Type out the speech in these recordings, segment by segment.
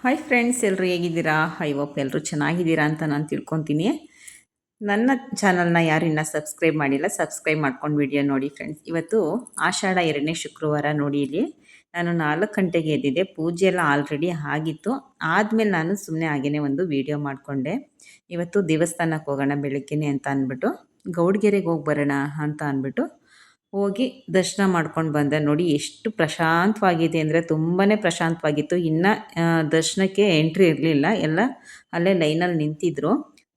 Hi friends, ಎಲ್ಲರೂ ಹೇಗಿದ್ದೀರಾ? I hope ಎಲ್ಲರೂ ಚೆನ್ನಾಗಿದ್ದೀರಾ ಅಂತ ನಾನು ತಿಳ್ಕೊತೀನಿ. ನನ್ನ ಚಾನಲ್ನ ಯಾರು ಇನ್ನೂ ಸಬ್ಸ್ಕ್ರೈಬ್ ಮಾಡಿಲ್ಲ, ಸಬ್ಸ್ಕ್ರೈಬ್ ಮಾಡ್ಕೊಂಡು ವಿಡಿಯೋ ನೋಡಿ ಫ್ರೆಂಡ್ಸ್. ಇವತ್ತು ಆಷಾಢ 2ನೇ ಶುಕ್ರವಾರ ನೋಡಿ. ಇಲ್ಲಿ ನಾನು 4 ಗಂಟೆಗೆ ಎದ್ದಿದ್ದೆ. ಪೂಜೆ ಎಲ್ಲ ಆಲ್ರೆಡಿ ಆಗಿತ್ತು. ಆದಮೇಲೆ ನಾನು ಸುಮ್ಮನೆ ಹಾಗೇ ಒಂದು ವಿಡಿಯೋ ಮಾಡಿಕೊಂಡೆ. ಇವತ್ತು ದೇವಸ್ಥಾನಕ್ಕೆ ಹೋಗೋಣ ಬೆಳಗ್ಗೆನೆ ಅಂತ ಅಂದ್ಬಿಟ್ಟು, ಗೌಡ್ಗೆರೆಗೆ ಹೋಗಿ ಬರೋಣ ಅಂತ ಅಂದ್ಬಿಟ್ಟು ಹೋಗಿ ದರ್ಶನ ಮಾಡ್ಕೊಂಡು ಬಂದೆ. ನೋಡಿ ಎಷ್ಟು ಪ್ರಶಾಂತವಾಗಿದೆ ಅಂದರೆ ತುಂಬಾ ಪ್ರಶಾಂತವಾಗಿತ್ತು. ಇನ್ನು ದರ್ಶನಕ್ಕೆ ಎಂಟ್ರಿ ಇರಲಿಲ್ಲ, ಎಲ್ಲ ಅಲ್ಲೇ ಲೈನಲ್ಲಿ ನಿಂತಿದ್ದರು.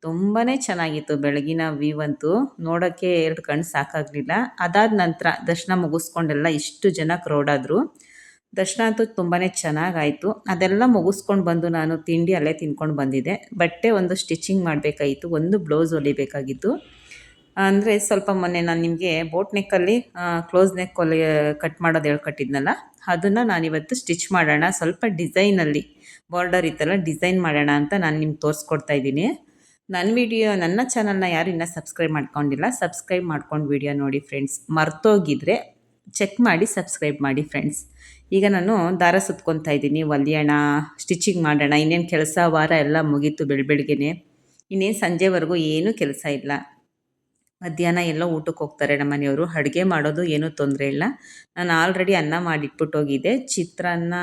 ತುಂಬಾ ಚೆನ್ನಾಗಿತ್ತು ಬೆಳಗಿನ ವ್ಯೂ ಅಂತೂ, ನೋಡೋಕ್ಕೆ 2 ಕಣ್ಣು ಸಾಕಾಗಲಿಲ್ಲ. ಅದಾದ ನಂತರ ದರ್ಶನ ಮುಗಿಸ್ಕೊಂಡೆಲ್ಲ ಇಷ್ಟು ಜನ ಕ್ರೌಡಾದರು. ದರ್ಶನ ಅಂತೂ ತುಂಬಾ ಚೆನ್ನಾಗಾಯಿತು. ಅದೆಲ್ಲ ಮುಗಿಸ್ಕೊಂಡು ಬಂದು ನಾನು ತಿಂಡಿ ಅಲ್ಲೇ ತಿನ್ಕೊಂಡು ಬಂದಿದ್ದೆ. ಬಟ್ಟೆ ಒಂದು ಸ್ಟಿಚಿಂಗ್ ಮಾಡಬೇಕಾಗಿತ್ತು, ಒಂದು ಬ್ಲೌಸ್ ಹೊಲಿಬೇಕಾಗಿತ್ತು. ಅಂದರೆ ಸ್ವಲ್ಪ ಮೊನ್ನೆ ನಾನು ನಿಮಗೆ ಬೋಟ್ ನೆಕ್ಕಲ್ಲಿ ಕ್ಲೋಸ್ ನೆಕ್ ಕಟ್ ಮಾಡೋದು ಹೇಳ್ಕೊಟ್ಟಿದ್ನಲ್ಲ, ಅದನ್ನು ನಾನಿವತ್ತು ಸ್ಟಿಚ್ ಮಾಡೋಣ, ಸ್ವಲ್ಪ ಡಿಸೈನಲ್ಲಿ ಬಾರ್ಡರ್ ಇತ್ತಲ್ಲ ಡಿಸೈನ್ ಮಾಡೋಣ ಅಂತ ನಾನು ನಿಮ್ಗೆ ತೋರಿಸ್ಕೊಡ್ತಾ ಇದ್ದೀನಿ. ನನ್ನ ಚಾನಲ್ನ ಯಾರು ಇನ್ನೂ ಸಬ್ಸ್ಕ್ರೈಬ್ ಮಾಡ್ಕೊಂಡಿಲ್ಲ, ಸಬ್ಸ್ಕ್ರೈಬ್ ಮಾಡ್ಕೊಂಡು ವಿಡಿಯೋ ನೋಡಿ ಫ್ರೆಂಡ್ಸ್. ಮರ್ತೋಗಿದ್ರೆ ಚೆಕ್ ಮಾಡಿ ಸಬ್ಸ್ಕ್ರೈಬ್ ಮಾಡಿ ಫ್ರೆಂಡ್ಸ್. ಈಗ ನಾನು ದಾರ ಸುತ್ಕೊತಾ ಇದ್ದೀನಿ, ಹೊಲಿಯೋಣ, ಸ್ಟಿಚಿಂಗ್ ಮಾಡೋಣ. ಇನ್ನೇನು ಕೆಲಸ ವಾರ ಎಲ್ಲ ಮುಗೀತು ಬೆಳಗ್ಗೆನೆ. ಇನ್ನೇನು ಸಂಜೆವರೆಗೂ ಏನೂ ಕೆಲಸ ಇಲ್ಲ. ಮಧ್ಯಾಹ್ನ ಎಲ್ಲೋ ಊಟಕ್ಕೆ ಹೋಗ್ತಾರೆ ನಮ್ಮ ಮನೆಯವರು. ಅಡುಗೆ ಮಾಡೋದು ಏನೂ ತೊಂದರೆ ಇಲ್ಲ. ನಾನು ಆಲ್ರೆಡಿ ಅನ್ನ ಮಾಡಿಟ್ಬಿಟ್ಟೋಗಿದ್ದೆ. ಚಿತ್ರಾನ್ನ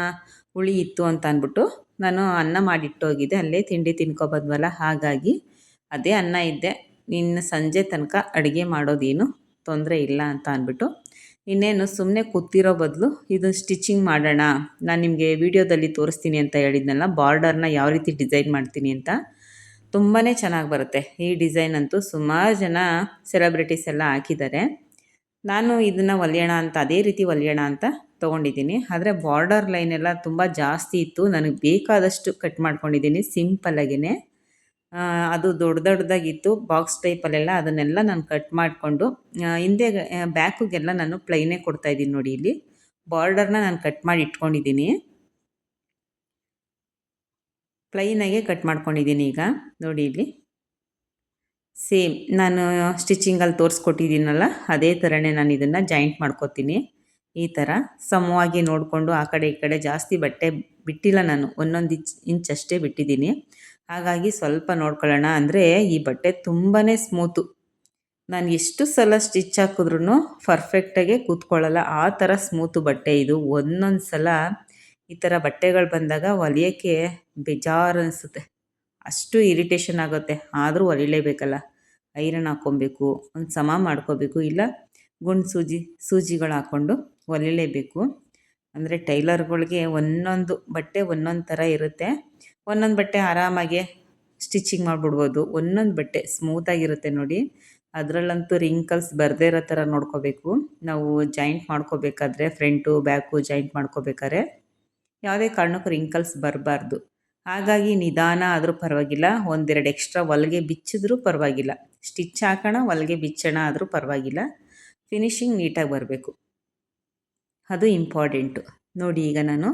ಹುಳಿ ಇತ್ತು ಅಂತ ಅಂದ್ಬಿಟ್ಟು ನಾನು ಅನ್ನ ಮಾಡಿಟ್ಟೋಗಿದ್ದೆ. ಅಲ್ಲೇ ತಿಂಡಿ ತಿನ್ಕೊಬಂದ್ವಲ್ಲ, ಹಾಗಾಗಿ ಅದೇ ಅನ್ನ ಇದ್ದೆ. ಇನ್ನು ಸಂಜೆ ತನಕ ಅಡುಗೆ ಮಾಡೋದೇನು ತೊಂದರೆ ಇಲ್ಲ ಅಂತ ಅಂದ್ಬಿಟ್ಟು ಇನ್ನೇನು ಸುಮ್ಮನೆ ಕೂತಿರೋ ಬದಲು ಇದು ಸ್ಟಿಚಿಂಗ್ ಮಾಡೋಣ. ನಾನು ನಿಮಗೆ ವಿಡಿಯೋದಲ್ಲಿ ತೋರಿಸ್ತೀನಿ ಅಂತ ಹೇಳಿದ್ನಲ್ಲ, ಬಾರ್ಡರ್ನ ಯಾವ ರೀತಿ ಡಿಸೈನ್ ಮಾಡ್ತೀನಿ ಅಂತ. ತುಂಬಾ ಚೆನ್ನಾಗಿ ಬರುತ್ತೆ ಈ ಡಿಸೈನ್ ಅಂತೂ. ಸುಮಾರು ಜನ ಸೆಲೆಬ್ರಿಟೀಸ್ ಎಲ್ಲ ಹಾಕಿದ್ದಾರೆ. ನಾನು ಇದನ್ನು ಹೊಲಿಯೋಣ ಅಂತ, ಅದೇ ರೀತಿ ಹೊಲಿಯೋಣ ಅಂತ ತೊಗೊಂಡಿದ್ದೀನಿ. ಆದರೆ ಬಾರ್ಡರ್ ಲೈನ್ ಎಲ್ಲ ತುಂಬ ಜಾಸ್ತಿ ಇತ್ತು. ನನಗೆ ಬೇಕಾದಷ್ಟು ಕಟ್ ಮಾಡ್ಕೊಂಡಿದ್ದೀನಿ ಸಿಂಪಲ್ಲಾಗೇ. ಅದು ದೊಡ್ಡದಾಗಿತ್ತು ಬಾಕ್ಸ್ ಟೈಪಲ್ಲೆಲ್ಲ. ಅದನ್ನೆಲ್ಲ ನಾನು ಕಟ್ ಮಾಡಿಕೊಂಡು ಹಿಂದೆ ಬ್ಯಾಕಿಗೆಲ್ಲ ನಾನು ಪ್ಲೈನೇ ಕೊಡ್ತಾಯಿದ್ದೀನಿ ನೋಡಿ. ಇಲ್ಲಿ ಬಾರ್ಡರ್ನ ನಾನು ಕಟ್ ಮಾಡಿ ಇಟ್ಕೊಂಡಿದ್ದೀನಿ, ಪ್ಲೈನಾಗೆ ಕಟ್ ಮಾಡ್ಕೊಂಡಿದ್ದೀನಿ. ಈಗ ನೋಡಿ, ಇಲ್ಲಿ ಸೇಮ್ ನಾನು ಸ್ಟಿಚಿಂಗಲ್ಲಿ ತೋರಿಸ್ಕೊಟ್ಟಿದ್ದೀನಲ್ಲ ಅದೇ ಥರನೇ ನಾನು ಇದನ್ನು ಜಾಯಿಂಟ್ ಮಾಡ್ಕೊತೀನಿ. ಈ ಥರ ಸಮವಾಗಿ ನೋಡಿಕೊಂಡು ಆ ಕಡೆ ಈ ಕಡೆ ಜಾಸ್ತಿ ಬಟ್ಟೆ ಬಿಟ್ಟಿಲ್ಲ ನಾನು, 1 ಇಂಚ್ ಅಷ್ಟೇ ಬಿಟ್ಟಿದ್ದೀನಿ. ಹಾಗಾಗಿ ಸ್ವಲ್ಪ ನೋಡ್ಕೊಳ್ಳೋಣ. ಅಂದರೆ ಈ ಬಟ್ಟೆ ತುಂಬಾ ಸ್ಮೂತು. ನಾನು ಎಷ್ಟು ಸಲ ಸ್ಟಿಚ್ ಹಾಕಿದ್ರೂ ಪರ್ಫೆಕ್ಟಾಗೆ ಕೂತ್ಕೊಳ್ಳಲ್ಲ, ಆ ಥರ ಸ್ಮೂತು ಬಟ್ಟೆ ಇದು. ಒಂದೊಂದು ಸಲ ಈ ಥರ ಬಟ್ಟೆಗಳು ಬಂದಾಗ ಹೊಲಿಯೋಕ್ಕೆ ಬೇಜಾರು ಅನಿಸುತ್ತೆ, ಅಷ್ಟು ಇರಿಟೇಷನ್ ಆಗುತ್ತೆ. ಆದರೂ ಹೊಲಿಲೇಬೇಕಲ್ಲ, ಐರನ್ ಹಾಕ್ಕೊಬೇಕು, ಒಂದು ಸಮ ಮಾಡ್ಕೋಬೇಕು, ಇಲ್ಲ ಗುಂಡು ಸೂಜಿಗಳು ಹಾಕ್ಕೊಂಡು ಹೊಲಿಲೇಬೇಕು. ಅಂದರೆ ಟೈಲರ್ಗಳಿಗೆ ಒಂದೊಂದು ಬಟ್ಟೆ ಒಂದೊಂದು ಥರ ಇರುತ್ತೆ. ಒಂದೊಂದು ಬಟ್ಟೆ ಆರಾಮಾಗೆ ಸ್ಟಿಚಿಂಗ್ ಮಾಡಿಬಿಡ್ಬೋದು, ಒಂದೊಂದು ಬಟ್ಟೆ ಸ್ಮೂತಾಗಿರುತ್ತೆ ನೋಡಿ. ಅದರಲ್ಲಂತೂ ರಿಂಕಲ್ಸ್ ಬರದೇ ಇರೋ ಥರ ನೋಡ್ಕೋಬೇಕು ನಾವು ಜಾಯಿಂಟ್ ಮಾಡ್ಕೋಬೇಕಾದ್ರೆ. ಫ್ರಂಟು ಬ್ಯಾಕು ಜಾಯಿಂಟ್ ಮಾಡ್ಕೋಬೇಕಾದ್ರೆ ಯಾವುದೇ ಕಾರಣಕ್ಕೂ ರಿಂಕಲ್ಸ್ ಬರಬಾರ್ದು. ಹಾಗಾಗಿ ನಿಧಾನ ಆದರೂ ಪರವಾಗಿಲ್ಲ, 1-2 ಎಕ್ಸ್ಟ್ರಾ ಹೊಲಿಗೆ ಬಿಚ್ಚಿದ್ರೂ ಪರವಾಗಿಲ್ಲ, ಸ್ಟಿಚ್ ಹಾಕೋಣ ಹೊಲಿಗೆ ಬಿಚ್ಚೋಣ ಆದರೂ ಪರವಾಗಿಲ್ಲ, ಫಿನಿಶಿಂಗ್ ನೀಟಾಗಿ ಬರಬೇಕು, ಅದು ಇಂಪಾರ್ಟೆಂಟು. ನೋಡಿ, ಈಗ ನಾನು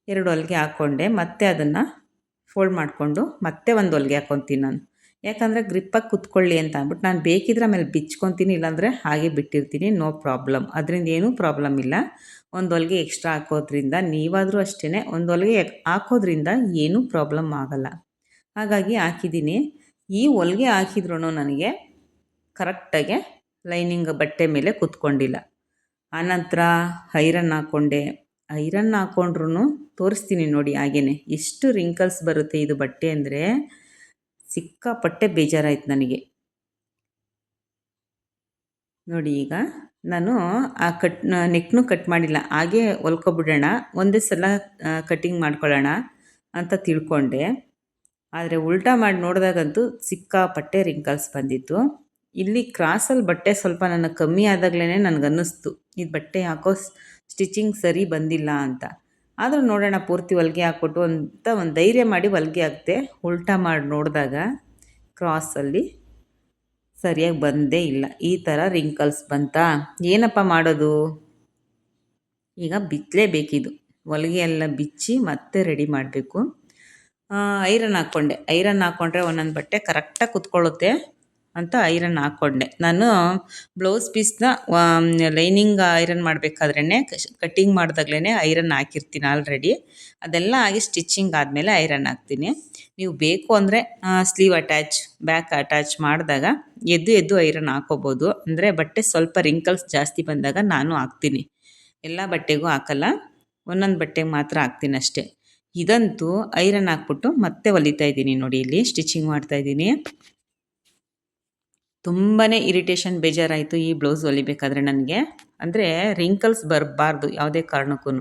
2 ಹೊಲಿಗೆ ಹಾಕ್ಕೊಂಡೆ, ಮತ್ತೆ ಅದನ್ನು ಫೋಲ್ಡ್ ಮಾಡಿಕೊಂಡು ಮತ್ತೆ ಒಂದು ಹೊಲಿಗೆ ಹಾಕ್ಕೊತೀನಿ ನಾನು. ಯಾಕಂದರೆ ಗ್ರಿಪ್ಪಾಗಿ ಕುತ್ಕೊಳ್ಳಿ ಅಂತ ಅಂದ್ಬಿಟ್ಟು. ನಾನು ಬೇಕಿದ್ರೆ ಆಮೇಲೆ ಬಿಚ್ಕೊತೀನಿ, ಇಲ್ಲಾಂದರೆ ಹಾಗೆ ಬಿಟ್ಟಿರ್ತೀನಿ, ನೋ ಪ್ರಾಬ್ಲಮ್. ಅದರಿಂದ ಏನೂ ಪ್ರಾಬ್ಲಮ್ ಇಲ್ಲ. ಒಂದು ಹೊಲಿಗೆ ಎಕ್ಸ್ಟ್ರಾ ಹಾಕೋದ್ರಿಂದ, ನೀವಾದರೂ ಅಷ್ಟೇ, ಒಂದು ಹೊಲಿಗೆ ಹಾಕೋದ್ರಿಂದ ಏನೂ ಪ್ರಾಬ್ಲಮ್ ಆಗೋಲ್ಲ. ಹಾಗಾಗಿ ಹಾಕಿದ್ದೀನಿ. ಈ ಹೊಲಿಗೆ ಹಾಕಿದ್ರೂ ನನಗೆ ಕರೆಕ್ಟಾಗೆ ಲೈನಿಂಗ್ ಬಟ್ಟೆ ಮೇಲೆ ಕೂತ್ಕೊಂಡಿಲ್ಲ. ಆನಂತರ ಐರನ್ ಹಾಕ್ಕೊಂಡೆ. ಐರನ್ ಹಾಕ್ಕೊಂಡ್ರೂ ತೋರಿಸ್ತೀನಿ ನೋಡಿ, ಹಾಗೇ ಎಷ್ಟು ರಿಂಕಲ್ಸ್ ಬರುತ್ತೆ ಇದು ಬಟ್ಟೆ ಅಂದರೆ ಸಿಕ್ಕಾಪಟ್ಟೆ ಬೇಜಾರಾಯ್ತು ನನಗೆ. ನೋಡಿ, ಈಗ ನಾನು ಆ ನೆಕ್ನೂ ಕಟ್ ಮಾಡಿಲ್ಲ, ಹಾಗೆ ಹೊಲ್ಕೊಬಿಡೋಣ, ಒಂದೇ ಸಲ ಕಟ್ಟಿಂಗ್ ಮಾಡ್ಕೊಳ್ಳೋಣ ಅಂತ ತಿಳ್ಕೊಂಡೆ. ಆದರೆ ಉಲ್ಟಾ ಮಾಡಿ ನೋಡಿದಾಗಂತೂ ಸಿಕ್ಕಾಪಟ್ಟೆ ರಿಂಕಲ್ಸ್ ಬಂದಿತ್ತು. ಇಲ್ಲಿ ಕ್ರಾಸಲ್ಲಿ ಬಟ್ಟೆ ಸ್ವಲ್ಪ ನನಗೆ ಕಮ್ಮಿ ಆದಾಗಲೇ ನನಗನ್ನಿಸ್ತು ಇದು ಬಟ್ಟೆ ಯಾಕೋ ಸ್ಟಿಚಿಂಗ್ ಸರಿ ಬಂದಿಲ್ಲ ಅಂತ. ಆದರೂ ನೋಡೋಣ, ಪೂರ್ತಿ ಹೊಲಿಗೆ ಹಾಕ್ಬಿಟ್ಟು ಅಂತ ಒಂದು ಧೈರ್ಯ ಮಾಡಿ ಹೊಲಿಗೆ ಹಾಕ್ತೆ. ಉಲ್ಟಾ ಮಾಡಿ ನೋಡಿದಾಗ ಕ್ರಾಸಲ್ಲಿ ಸರಿಯಾಗಿ ಬಂದೇ ಇಲ್ಲ, ಈ ಥರ ರಿಂಕಲ್ಸ್ ಬಂತಾ. ಏನಪ್ಪ ಮಾಡೋದು? ಈಗ ಬಿಚ್ಚಲೇಬೇಕಿದು, ಹೊಲಿಗೆ ಎಲ್ಲ ಬಿಚ್ಚಿ ಮತ್ತೆ ರೆಡಿ ಮಾಡಬೇಕು. ಐರನ್ ಹಾಕ್ಕೊಂಡೆ. ಐರನ್ ಹಾಕ್ಕೊಂಡ್ರೆ ಒಂದೊಂದು ಬಟ್ಟೆ ಕರೆಕ್ಟಾಗಿ ಕುತ್ಕೊಳ್ಳುತ್ತೆ. ಅಂತ ಐರನ್ ಹಾಕ್ಕೊಂಡೆ. ನಾನು ಬ್ಲೌಸ್ ಪೀಸ್ನ ಲೈನಿಂಗ್ ಐರನ್ ಮಾಡಬೇಕಾದ್ರೇ ಕಟ್ಟಿಂಗ್ ಮಾಡಿದಾಗ್ಲೇ ಐರನ್ ಹಾಕಿರ್ತೀನಿ ಆಲ್ರೆಡಿ. ಅದೆಲ್ಲ ಆಗಿ ಸ್ಟಿಚ್ಚಿಂಗ್ ಆದಮೇಲೆ ಐರನ್ ಹಾಕ್ತೀನಿ. ನೀವು ಬೇಕು ಅಂದರೆ ಸ್ಲೀವ್ ಅಟ್ಯಾಚ್, ಬ್ಯಾಕ್ ಅಟ್ಯಾಚ್ ಮಾಡಿದಾಗ ಎದ್ದು ಎದ್ದು ಐರನ್ ಹಾಕ್ಕೋಬೋದು. ಅಂದರೆ ಬಟ್ಟೆ ಸ್ವಲ್ಪ ರಿಂಕಲ್ಸ್ ಜಾಸ್ತಿ ಬಂದಾಗ ನಾನು ಹಾಕ್ತೀನಿ. ಎಲ್ಲ ಬಟ್ಟೆಗೂ ಹಾಕಲ್ಲ, ಒಂದೊಂದು ಬಟ್ಟೆಗೆ ಮಾತ್ರ ಹಾಕ್ತೀನಿ ಅಷ್ಟೇ. ಇದಂತೂ ಐರನ್ ಹಾಕ್ಬಿಟ್ಟು ಮತ್ತೆ ಹೊಲಿತಾ ಇದ್ದೀನಿ ನೋಡಿ, ಇಲ್ಲಿ ಸ್ಟಿಚಿಂಗ್ ಮಾಡ್ತಾಯಿದ್ದೀನಿ. ತುಂಬಾ ಇರಿಟೇಷನ್, ಬೇಜಾರಾಯಿತು ಈ ಬ್ಲೌಸ್ ಹೊಲಿಬೇಕಾದ್ರೆ ನನಗೆ. ಅಂದರೆ ರಿಂಕಲ್ಸ್ ಬರಬಾರ್ದು ಯಾವುದೇ ಕಾರಣಕ್ಕೂ.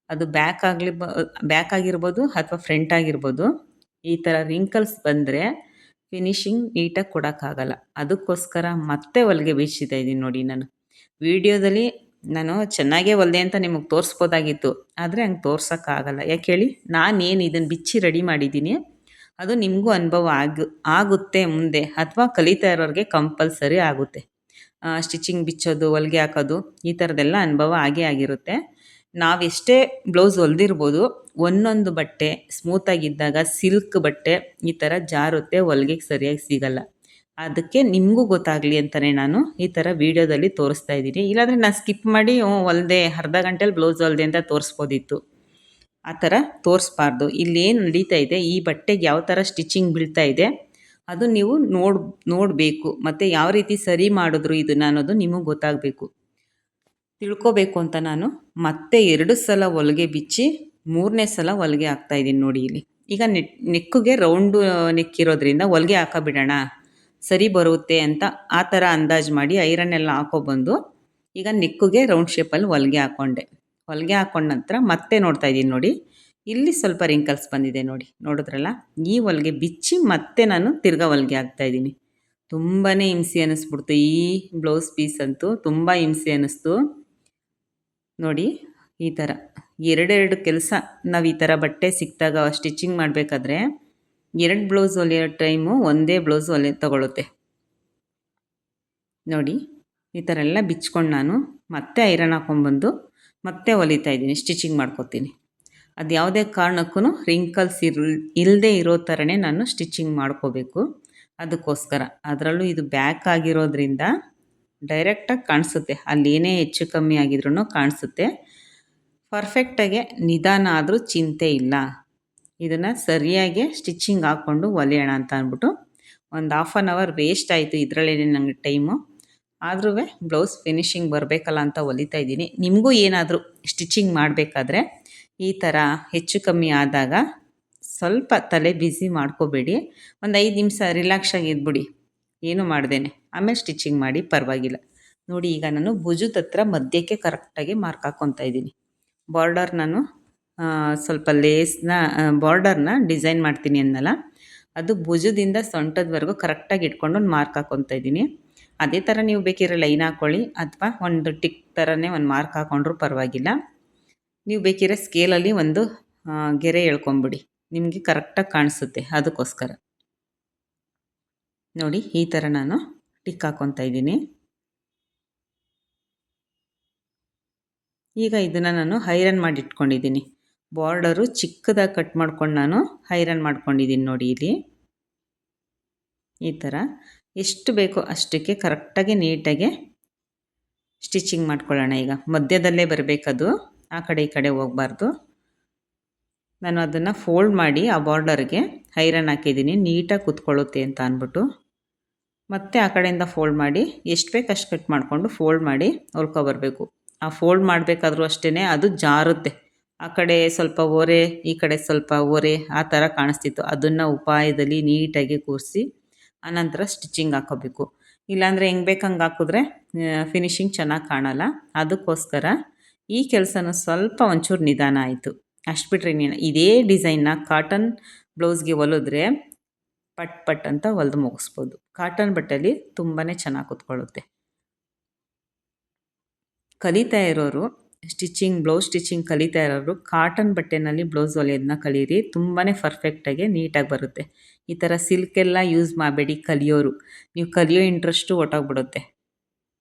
ಅದು ಬ್ಯಾಕ್ ಆಗಿರ್ಬೋದು ಅಥವಾ ಫ್ರಂಟ್ ಆಗಿರ್ಬೋದು. ಈ ಥರ ರಿಂಕಲ್ಸ್ ಬಂದರೆ ಫಿನಿಶಿಂಗ್ ನೀಟಾಗಿ ಕೊಡೋಕ್ಕಾಗಲ್ಲ. ಅದಕ್ಕೋಸ್ಕರ ಮತ್ತೆ ಹೊಲಿಗೆ ಬೀಳ್ಸಿತಾ ಇದ್ದೀನಿ ನೋಡಿ. ನಾನು ವಿಡಿಯೋದಲ್ಲಿ ನಾನು ಚೆನ್ನಾಗೇ ಹೊಲಿದೆ ಅಂತ ನಿಮಗೆ ತೋರಿಸ್ಬೋದಾಗಿತ್ತು, ಆದರೆ ಹಂಗೆ ತೋರ್ಸೋಕ್ಕಾಗಲ್ಲ. ಯಾಕೆ ಹೇಳಿ, ನಾನೇನು ಇದನ್ನು ಬಿಚ್ಚಿ ರೆಡಿ ಮಾಡಿದ್ದೀನಿ ಅದು ನಿಮಗೂ ಅನುಭವ ಆಗುತ್ತೆ ಮುಂದೆ, ಅಥವಾ ಕಲಿತಾ ಇರೋರಿಗೆ ಕಂಪಲ್ಸರಿ ಆಗುತ್ತೆ. ಸ್ಟಿಚಿಂಗ್ ಬಿಚ್ಚೋದು, ಹೊಲಿಗೆ ಹಾಕೋದು, ಈ ಥರದ್ದೆಲ್ಲ ಅನುಭವ ಆಗೇ ಆಗಿರುತ್ತೆ. ನಾವೆಷ್ಟೇ ಬ್ಲೌಸ್ ಹೊಲ್ದಿರ್ಬೋದು, ಒಂದೊಂದು ಬಟ್ಟೆ ಸ್ಮೂತಾಗಿದ್ದಾಗ ಸಿಲ್ಕ್ ಬಟ್ಟೆ ಈ ಥರ ಜಾರುತ್ತೆ, ಹೊಲಿಗೆಗೆ ಸರಿಯಾಗಿ ಸಿಗಲ್ಲ. ಅದಕ್ಕೆ ನಿಮಗೂ ಗೊತ್ತಾಗಲಿ ಅಂತಲೇ ನಾನು ಈ ಥರ ವೀಡಿಯೋದಲ್ಲಿ ತೋರಿಸ್ತಾ ಇದ್ದೀನಿ. ಇಲ್ಲಾಂದರೆ ನಾನು ಸ್ಕಿಪ್ ಮಾಡಿ ಹೊಲ್ದೆ ಅರ್ಧ ಗಂಟೆಲಿ ಬ್ಲೌಸ್ ಹೊಲ್ದೆ ಅಂತ ತೋರಿಸ್ಬೋದಿತ್ತು. ಆ ಥರ ತೋರಿಸ್ಬಾರ್ದು. ಇಲ್ಲೇನು ನಡೀತಾ ಇದೆ, ಈ ಬಟ್ಟೆಗೆ ಯಾವ ಥರ ಸ್ಟಿಚಿಂಗ್ ಬೀಳ್ತಾ ಇದೆ ಅದು ನೀವು ನೋಡಬೇಕು. ಮತ್ತು ಯಾವ ರೀತಿ ಸರಿ ಮಾಡಿದ್ರು ಇದನ್ನು ಅನ್ನೋದು ನಿಮಗೆ ಗೊತ್ತಾಗಬೇಕು, ತಿಳ್ಕೊಬೇಕು ಅಂತ ನಾನು ಮತ್ತೆ 2 ಸಲ ಹೊಲಿಗೆ ಬಿಚ್ಚಿ 3ನೇ ಸಲ ಹೊಲಿಗೆ ಹಾಕ್ತಾಯಿದ್ದೀನಿ ನೋಡಿ. ಇಲ್ಲಿ ಈಗ ನೆಕ್ಕಿಗೆ ರೌಂಡು ನೆಕ್ ಇರೋದ್ರಿಂದ ಹೊಲಿಗೆ ಹಾಕೋಬಿಡೋಣ, ಸರಿ ಬರುತ್ತೆ ಅಂತ ಆ ಥರ ಅಂದಾಜು ಮಾಡಿ ಐರನ್ ಎಲ್ಲ ಹಾಕೊಬಂದು ಈಗ ನೆಕ್ಕಿಗೆ ರೌಂಡ್ ಶೇಪಲ್ಲಿ ಹೊಲಿಗೆ ಹಾಕ್ಕೊಂಡೆ. ಹೊಲಿಗೆ ಹಾಕ್ಕೊಂಡ ನಂತರ ಮತ್ತೆ ನೋಡ್ತಾ ಇದ್ದೀನಿ ನೋಡಿ, ಇಲ್ಲಿ ಸ್ವಲ್ಪ ರಿಂಕಲ್ಸ್ ಬಂದಿದೆ ನೋಡಿ, ನೋಡಿದ್ರಲ್ಲ. ಈ ಹೊಲಿಗೆ ಬಿಚ್ಚಿ ಮತ್ತೆ ನಾನು ತಿರ್ಗಾ ಹೊಲಿಗೆ ಹಾಕ್ತಾಯಿದ್ದೀನಿ. ತುಂಬಾ ಹಿಂಸೆ ಅನ್ನಿಸ್ಬಿಡ್ತು ಈ ಬ್ಲೌಸ್ ಪೀಸ್ ಅಂತೂ, ತುಂಬ ಹಿಂಸೆ ಅನ್ನಿಸ್ತು ನೋಡಿ. ಈ ಥರ ಎರಡೆರಡು ಕೆಲಸ ನಾವು ಈ ಥರ ಬಟ್ಟೆ ಸಿಕ್ಕಿದಾಗ ಸ್ಟಿಚಿಂಗ್ ಮಾಡಬೇಕಾದ್ರೆ 2 ಬ್ಲೌಸ್ ಹೊಲಿಯೋ ಟೈಮು ಒಂದೇ ಬ್ಲೌಸ್ ತಗೊಳುತ್ತೆ ನೋಡಿ. ಈ ಥರ ಎಲ್ಲ ಬಿಚ್ಕೊಂಡು ನಾನು ಮತ್ತೆ ಐರನ್ ಹಾಕ್ಕೊಂಬಂದು ಮತ್ತೆ ಹೊಲಿತಾ ಇದ್ದೀನಿ, ಸ್ಟಿಚಿಂಗ್ ಮಾಡ್ಕೊತೀನಿ. ಅದು ಯಾವುದೇ ಕಾರಣಕ್ಕೂ ರಿಂಕಲ್ಸ್ ಇಲ್ಲದೆ ಇರೋ ಥರನೇ ನಾನು ಸ್ಟಿಚಿಂಗ್ ಮಾಡ್ಕೋಬೇಕು. ಅದಕ್ಕೋಸ್ಕರ ಅದರಲ್ಲೂ ಇದು ಬ್ಯಾಕ್ ಆಗಿರೋದ್ರಿಂದ ಡೈರೆಕ್ಟಾಗಿ ಕಾಣಿಸುತ್ತೆ, ಅಲ್ಲೇನೇ ಹೆಚ್ಚು ಕಮ್ಮಿ ಆಗಿದ್ರೂ ಕಾಣಿಸುತ್ತೆ. ಪರ್ಫೆಕ್ಟಾಗೆ ನಿಧಾನ ಆದರೂ ಚಿಂತೆ ಇಲ್ಲ. ಇದನ್ನು ಸರಿಯಾಗಿ ಸ್ಟಿಚಿಂಗ್ ಹಾಕ್ಕೊಂಡು ಹೊಲಿಯೋಣ ಅಂತ ಅಂದ್ಬಿಟ್ಟು ಒಂದು 1/2 ಅವರ್ ವೇಸ್ಟ್ ಆಯಿತು ಇದರಲ್ಲೇ ನನಗೆ ಟೈಮು. ಆದ್ರೂ ಬ್ಲೌಸ್ ಫಿನಿಶಿಂಗ್ ಬರಬೇಕಲ್ಲ ಅಂತ ಹೊಲಿತಾ ಇದ್ದೀನಿ. ನಿಮಗೂ ಏನಾದರೂ ಸ್ಟಿಚಿಂಗ್ ಮಾಡಬೇಕಾದ್ರೆ ಈ ಥರ ಹೆಚ್ಚು ಕಮ್ಮಿ ಆದಾಗ ಸ್ವಲ್ಪ ತಲೆ ಬಿಸಿ ಮಾಡ್ಕೋಬೇಡಿ, ಒಂದು 5 ನಿಮಿಷ ರಿಲ್ಯಾಕ್ಸಾಗಿ ಇದ್ಬಿಡಿ, ಏನೂ ಮಾಡ್ದೇನೆ, ಆಮೇಲೆ ಸ್ಟಿಚಿಂಗ್ ಮಾಡಿ, ಪರವಾಗಿಲ್ಲ. ನೋಡಿ ಈಗ ನಾನು ಭುಜದ ಹತ್ರ ಮಧ್ಯಕ್ಕೆ ಕರೆಕ್ಟಾಗಿ ಮಾರ್ಕ್ ಹಾಕ್ಕೊತಾ ಇದ್ದೀನಿ. ಬಾರ್ಡರ್ ನಾನು ಸ್ವಲ್ಪ ಲೇಸ್ನ ಬಾರ್ಡರ್ನ ಡಿಸೈನ್ ಮಾಡ್ತೀನಿ ಅನ್ನಲ್ಲ, ಅದು ಭುಜದಿಂದ ಸೊಂಟದವರೆಗೂ ಕರೆಕ್ಟಾಗಿ ಇಟ್ಕೊಂಡು ಒಂದು ಮಾರ್ಕ್ ಹಾಕ್ಕೊತಾ ಇದ್ದೀನಿ. ಅದೇ ಥರ ನೀವು ಬೇಕಿರೋ ಲೈನ್ ಹಾಕ್ಕೊಳ್ಳಿ, ಅಥವಾ ಒಂದು ಟಿಕ್ ಥರನೇ ಒಂದು ಮಾರ್ಕ್ ಹಾಕ್ಕೊಂಡ್ರೂ ಪರವಾಗಿಲ್ಲ. ನೀವು ಬೇಕಿರೋ ಸ್ಕೇಲಲ್ಲಿ ಒಂದು ಗೆರೆ ಎಳ್ಕೊಂಬಿಡಿ, ನಿಮಗೆ ಕರೆಕ್ಟಾಗಿ ಕಾಣಿಸುತ್ತೆ. ಅದಕ್ಕೋಸ್ಕರ ನೋಡಿ ಈ ಥರ ನಾನು ಟಿಕ್ ಹಾಕ್ಕೊತಾ ಇದ್ದೀನಿ. ಈಗ ಇದನ್ನು ನಾನು ಐರನ್ ಮಾಡಿ ಇಟ್ಕೊಂಡಿದ್ದೀನಿ. ಬಾರ್ಡರು ಚಿಕ್ಕದಾಗಿ ಕಟ್ ಮಾಡ್ಕೊಂಡು ನಾನು ಐರನ್ ಮಾಡ್ಕೊಂಡಿದ್ದೀನಿ ನೋಡಿ. ಇಲ್ಲಿ ಈ ಥರ ಎಷ್ಟು ಬೇಕೋ ಅಷ್ಟಕ್ಕೆ ಕರೆಕ್ಟಾಗಿ ನೀಟಾಗಿ ಸ್ಟಿಚಿಂಗ್ ಮಾಡ್ಕೊಳ್ಳೋಣ. ಈಗ ಮಧ್ಯದಲ್ಲೇ ಬರಬೇಕದು, ಆ ಕಡೆ ಈ ಕಡೆ ಹೋಗಬಾರ್ದು. ನಾನು ಅದನ್ನು ಫೋಲ್ಡ್ ಮಾಡಿ ಆ ಬಾರ್ಡರ್ಗೆ ಐರನ್ ಹಾಕಿದ್ದೀನಿ, ನೀಟಾಗಿ ಕೂತ್ಕೊಳ್ಳುತ್ತೆ ಅಂತ ಅಂದ್ಬಿಟ್ಟು. ಮತ್ತೆ ಆ ಕಡೆಯಿಂದ ಫೋಲ್ಡ್ ಮಾಡಿ ಎಷ್ಟು ಬೇಕು ಅಷ್ಟು ಕಟ್ ಮಾಡಿಕೊಂಡು ಫೋಲ್ಡ್ ಮಾಡಿ ಹೊಲ್ಕೊಬರ್ಬೇಕು. ಆ ಫೋಲ್ಡ್ ಮಾಡಬೇಕಾದ್ರೂ ಅಷ್ಟೇ ಅದು ಜಾರುತ್ತೆ, ಆ ಕಡೆ ಸ್ವಲ್ಪ ಓರೆ ಈ ಕಡೆ ಸ್ವಲ್ಪ ಓರೆ ಆ ಥರ ಕಾಣಿಸ್ತಿತ್ತು. ಅದನ್ನು ಉಪಾಯದಲ್ಲಿ ನೀಟಾಗಿ ಕೂರಿಸಿ ಆನಂತರ ಸ್ಟಿಚಿಂಗ್ ಹಾಕೋಬೇಕು. ಇಲ್ಲಾಂದರೆ ಹೆಂಗೆ ಬೇಕು ಹಂಗೆ ಹಾಕಿದ್ರೆ ಫಿನಿಶಿಂಗ್ ಚೆನ್ನಾಗಿ ಕಾಣಲ್ಲ. ಅದಕ್ಕೋಸ್ಕರ ಈ ಕೆಲಸನೂ ಸ್ವಲ್ಪ ಒಂಚೂರು ನಿಧಾನ ಆಯಿತು, ಅಷ್ಟು ಬಿಟ್ಟರೆ ಇದೇ ಡಿಸೈನ್ನ ಕಾಟನ್ ಬ್ಲೌಸ್ಗೆ ಹೊಲಿದ್ರೆ ಪಟ್ ಪಟ್ ಅಂತ ಹೊಲಿದು ಮುಗಿಸ್ಬೋದು. ಕಾಟನ್ ಬಟ್ಟೆಯಲ್ಲಿ ತುಂಬಾ ಚೆನ್ನಾಗಿ ಕೂತ್ಕೊಳ್ಳುತ್ತೆ. ಕಲಿತಾ ಇರೋರು ಬ್ಲೌಸ್ ಸ್ಟಿಚಿಂಗ್ ಕಲಿತಾ ಇರೋರು ಕಾಟನ್ ಬಟ್ಟೆನಲ್ಲಿ ಬ್ಲೌಸ್ ಹೊಲಿಯೋದನ್ನ ಕಲೀರಿ, ತುಂಬಾ ಪರ್ಫೆಕ್ಟಾಗಿ ನೀಟಾಗಿ ಬರುತ್ತೆ. ಈ ಥರ ಸಿಲ್ಕೆಲ್ಲ ಯೂಸ್ ಮಾಡಬೇಡಿ ಕಲಿಯೋರು, ನೀವು ಕಲಿಯೋ ಇಂಟ್ರೆಸ್ಟು ಹೊಟ್ಟೋಗ್ಬಿಡುತ್ತೆ.